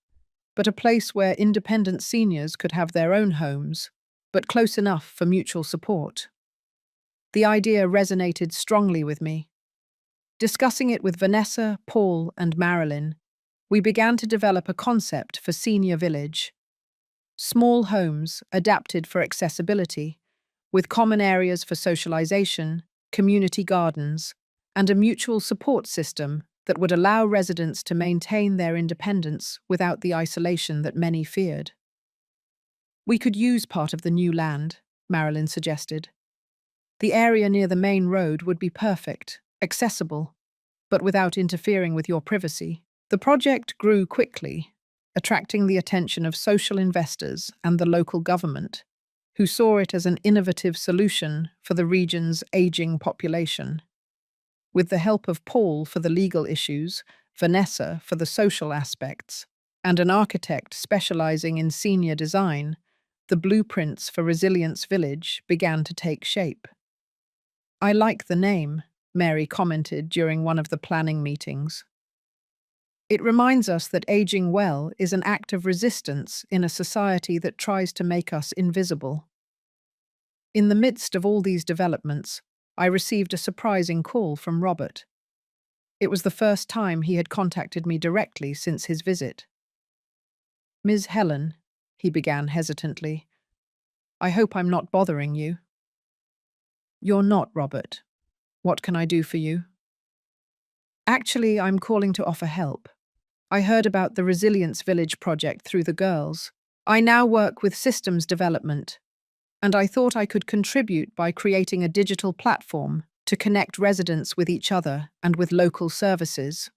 but a place where independent seniors could have their own homes, but close enough for mutual support." The idea resonated strongly with me. Discussing it with Vanessa, Paul, and Marilyn, we began to develop a concept for Senior Village. Small homes adapted for accessibility, with common areas for socialization, community gardens, and a mutual support system that would allow residents to maintain their independence without the isolation that many feared. "We could use part of the new land," Marilyn suggested. "The area near the main road would be perfect, accessible, but without interfering with your privacy." The project grew quickly, attracting the attention of social investors and the local government, who saw it as an innovative solution for the region's aging population. With the help of Paul for the legal issues, Vanessa for the social aspects, and an architect specializing in senior design, the blueprints for Resilience Village began to take shape. "I like the name," Mary commented during one of the planning meetings. "It reminds us that aging well is an act of resistance in a society that tries to make us invisible." In the midst of all these developments, I received a surprising call from Robert. It was the first time he had contacted me directly since his visit. "Ms. Helen," he began hesitantly, "I hope I'm not bothering you." "You're not, Robert. What can I do for you?" "Actually, I'm calling to offer help. I heard about the Resilience Village project through the girls. I now work with systems development, and I thought I could contribute by creating a digital platform to connect residents with each other and with local services."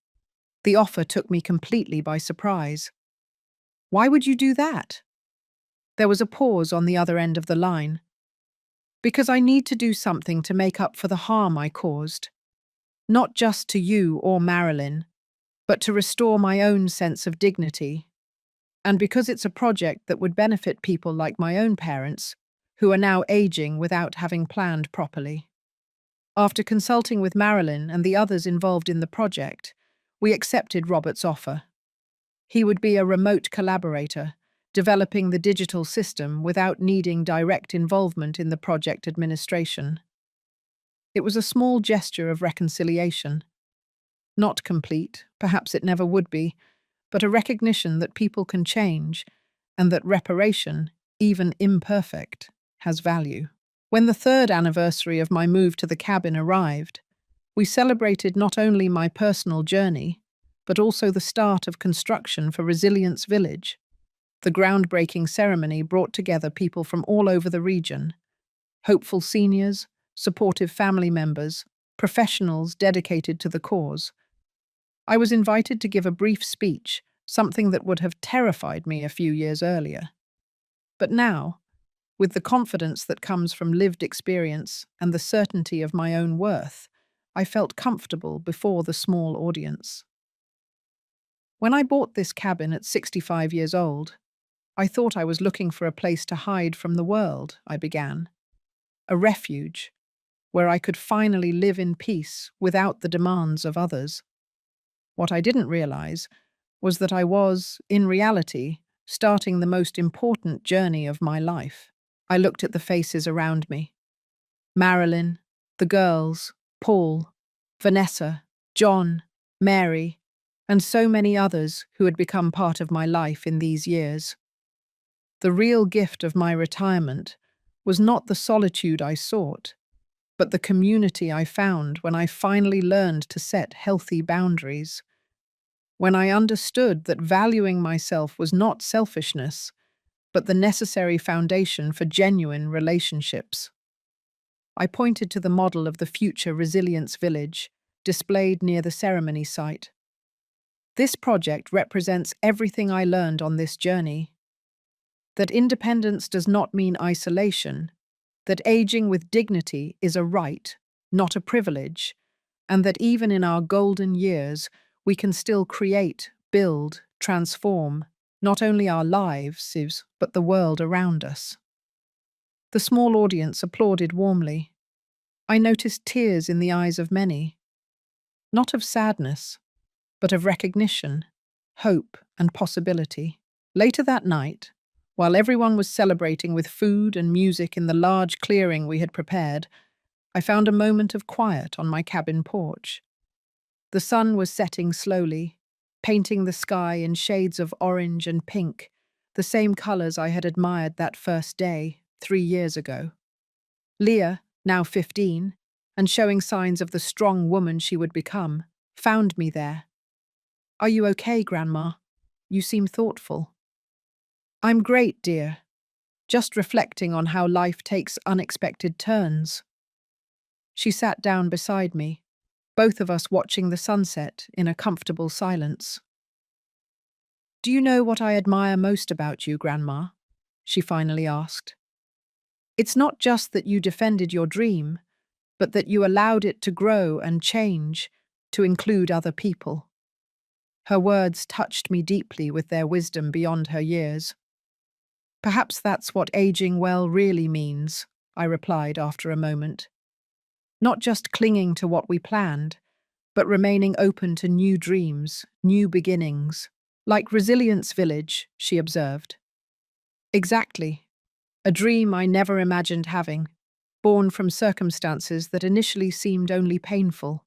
The offer took me completely by surprise. "Why would you do that?" There was a pause on the other end of the line. "Because I need to do something to make up for the harm I caused. Not just to you or Marilyn, but to restore my own sense of dignity." And because it's a project that would benefit people like my own parents, who are now aging without having planned properly. After consulting with Marilyn and the others involved in the project, we accepted Robert's offer. He would be a remote collaborator, developing the digital system without needing direct involvement in the project administration. It was a small gesture of reconciliation. Not complete, perhaps it never would be, but a recognition that people can change and that reparation, even imperfect, has value. When the third anniversary of my move to the cabin arrived, we celebrated not only my personal journey, but also the start of construction for Resilience Village. The groundbreaking ceremony brought together people from all over the region, hopeful seniors, supportive family members, professionals dedicated to the cause. I was invited to give a brief speech, something that would have terrified me a few years earlier. But now, with the confidence that comes from lived experience and the certainty of my own worth, I felt comfortable before the small audience. When I bought this cabin at 65 years old, I thought I was looking for a place to hide from the world, I began. A refuge, where I could finally live in peace without the demands of others. What I didn't realize was that I was, in reality, starting the most important journey of my life. I looked at the faces around me. Marilyn, the girls, Paul, Vanessa, John, Mary, and so many others who had become part of my life in these years. The real gift of my retirement was not the solitude I sought, but the community I found when I finally learned to set healthy boundaries. When I understood that valuing myself was not selfishness, but the necessary foundation for genuine relationships. I pointed to the model of the future Resilience Village, displayed near the ceremony site. This project represents everything I learned on this journey. That independence does not mean isolation, that aging with dignity is a right, not a privilege, and that even in our golden years, we can still create, build, transform, not only our lives, but the world around us. The small audience applauded warmly. I noticed tears in the eyes of many, not of sadness, but of recognition, hope, and possibility. Later that night, while everyone was celebrating with food and music in the large clearing we had prepared, I found a moment of quiet on my cabin porch. The sun was setting slowly, painting the sky in shades of orange and pink, the same colors I had admired that first day, 3 years ago. Leah, now 15, and showing signs of the strong woman she would become, found me there. "Are you okay, Grandma? You seem thoughtful." "I'm great, dear. Just reflecting on how life takes unexpected turns." She sat down beside me, both of us watching the sunset in a comfortable silence. "Do you know what I admire most about you, Grandma?" she finally asked. "It's not just that you defended your dream, but that you allowed it to grow and change, to include other people." Her words touched me deeply with their wisdom beyond her years. "Perhaps that's what aging well really means," I replied after a moment. "Not just clinging to what we planned, but remaining open to new dreams, new beginnings. Like Resilience Village," she observed. "Exactly. A dream I never imagined having, born from circumstances that initially seemed only painful."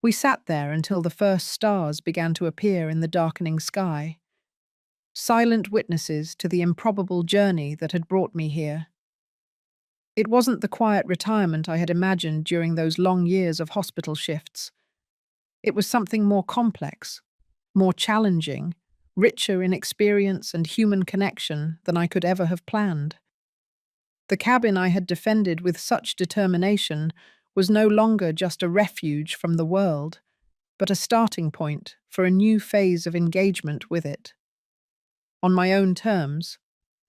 We sat there until the first stars began to appear in the darkening sky, silent witnesses to the improbable journey that had brought me here. It wasn't the quiet retirement I had imagined during those long years of hospital shifts. It was something more complex, more challenging, richer in experience and human connection than I could ever have planned. The cabin I had defended with such determination was no longer just a refuge from the world, but a starting point for a new phase of engagement with it. On my own terms,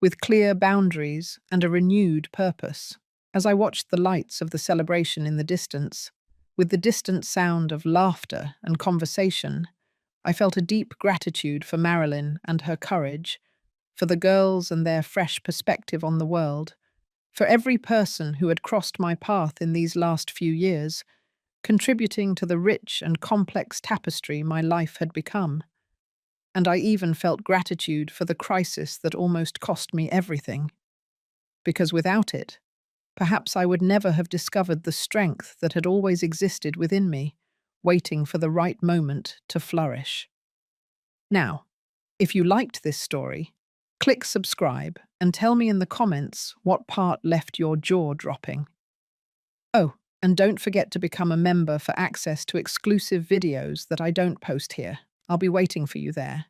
with clear boundaries and a renewed purpose. As I watched the lights of the celebration in the distance, with the distant sound of laughter and conversation, I felt a deep gratitude for Marilyn and her courage, for the girls and their fresh perspective on the world, for every person who had crossed my path in these last few years, contributing to the rich and complex tapestry my life had become. And I even felt gratitude for the crisis that almost cost me everything, because without it, perhaps I would never have discovered the strength that had always existed within me, waiting for the right moment to flourish. Now, if you liked this story, click subscribe and tell me in the comments what part left your jaw dropping. Oh, and don't forget to become a member for access to exclusive videos that I don't post here. I'll be waiting for you there.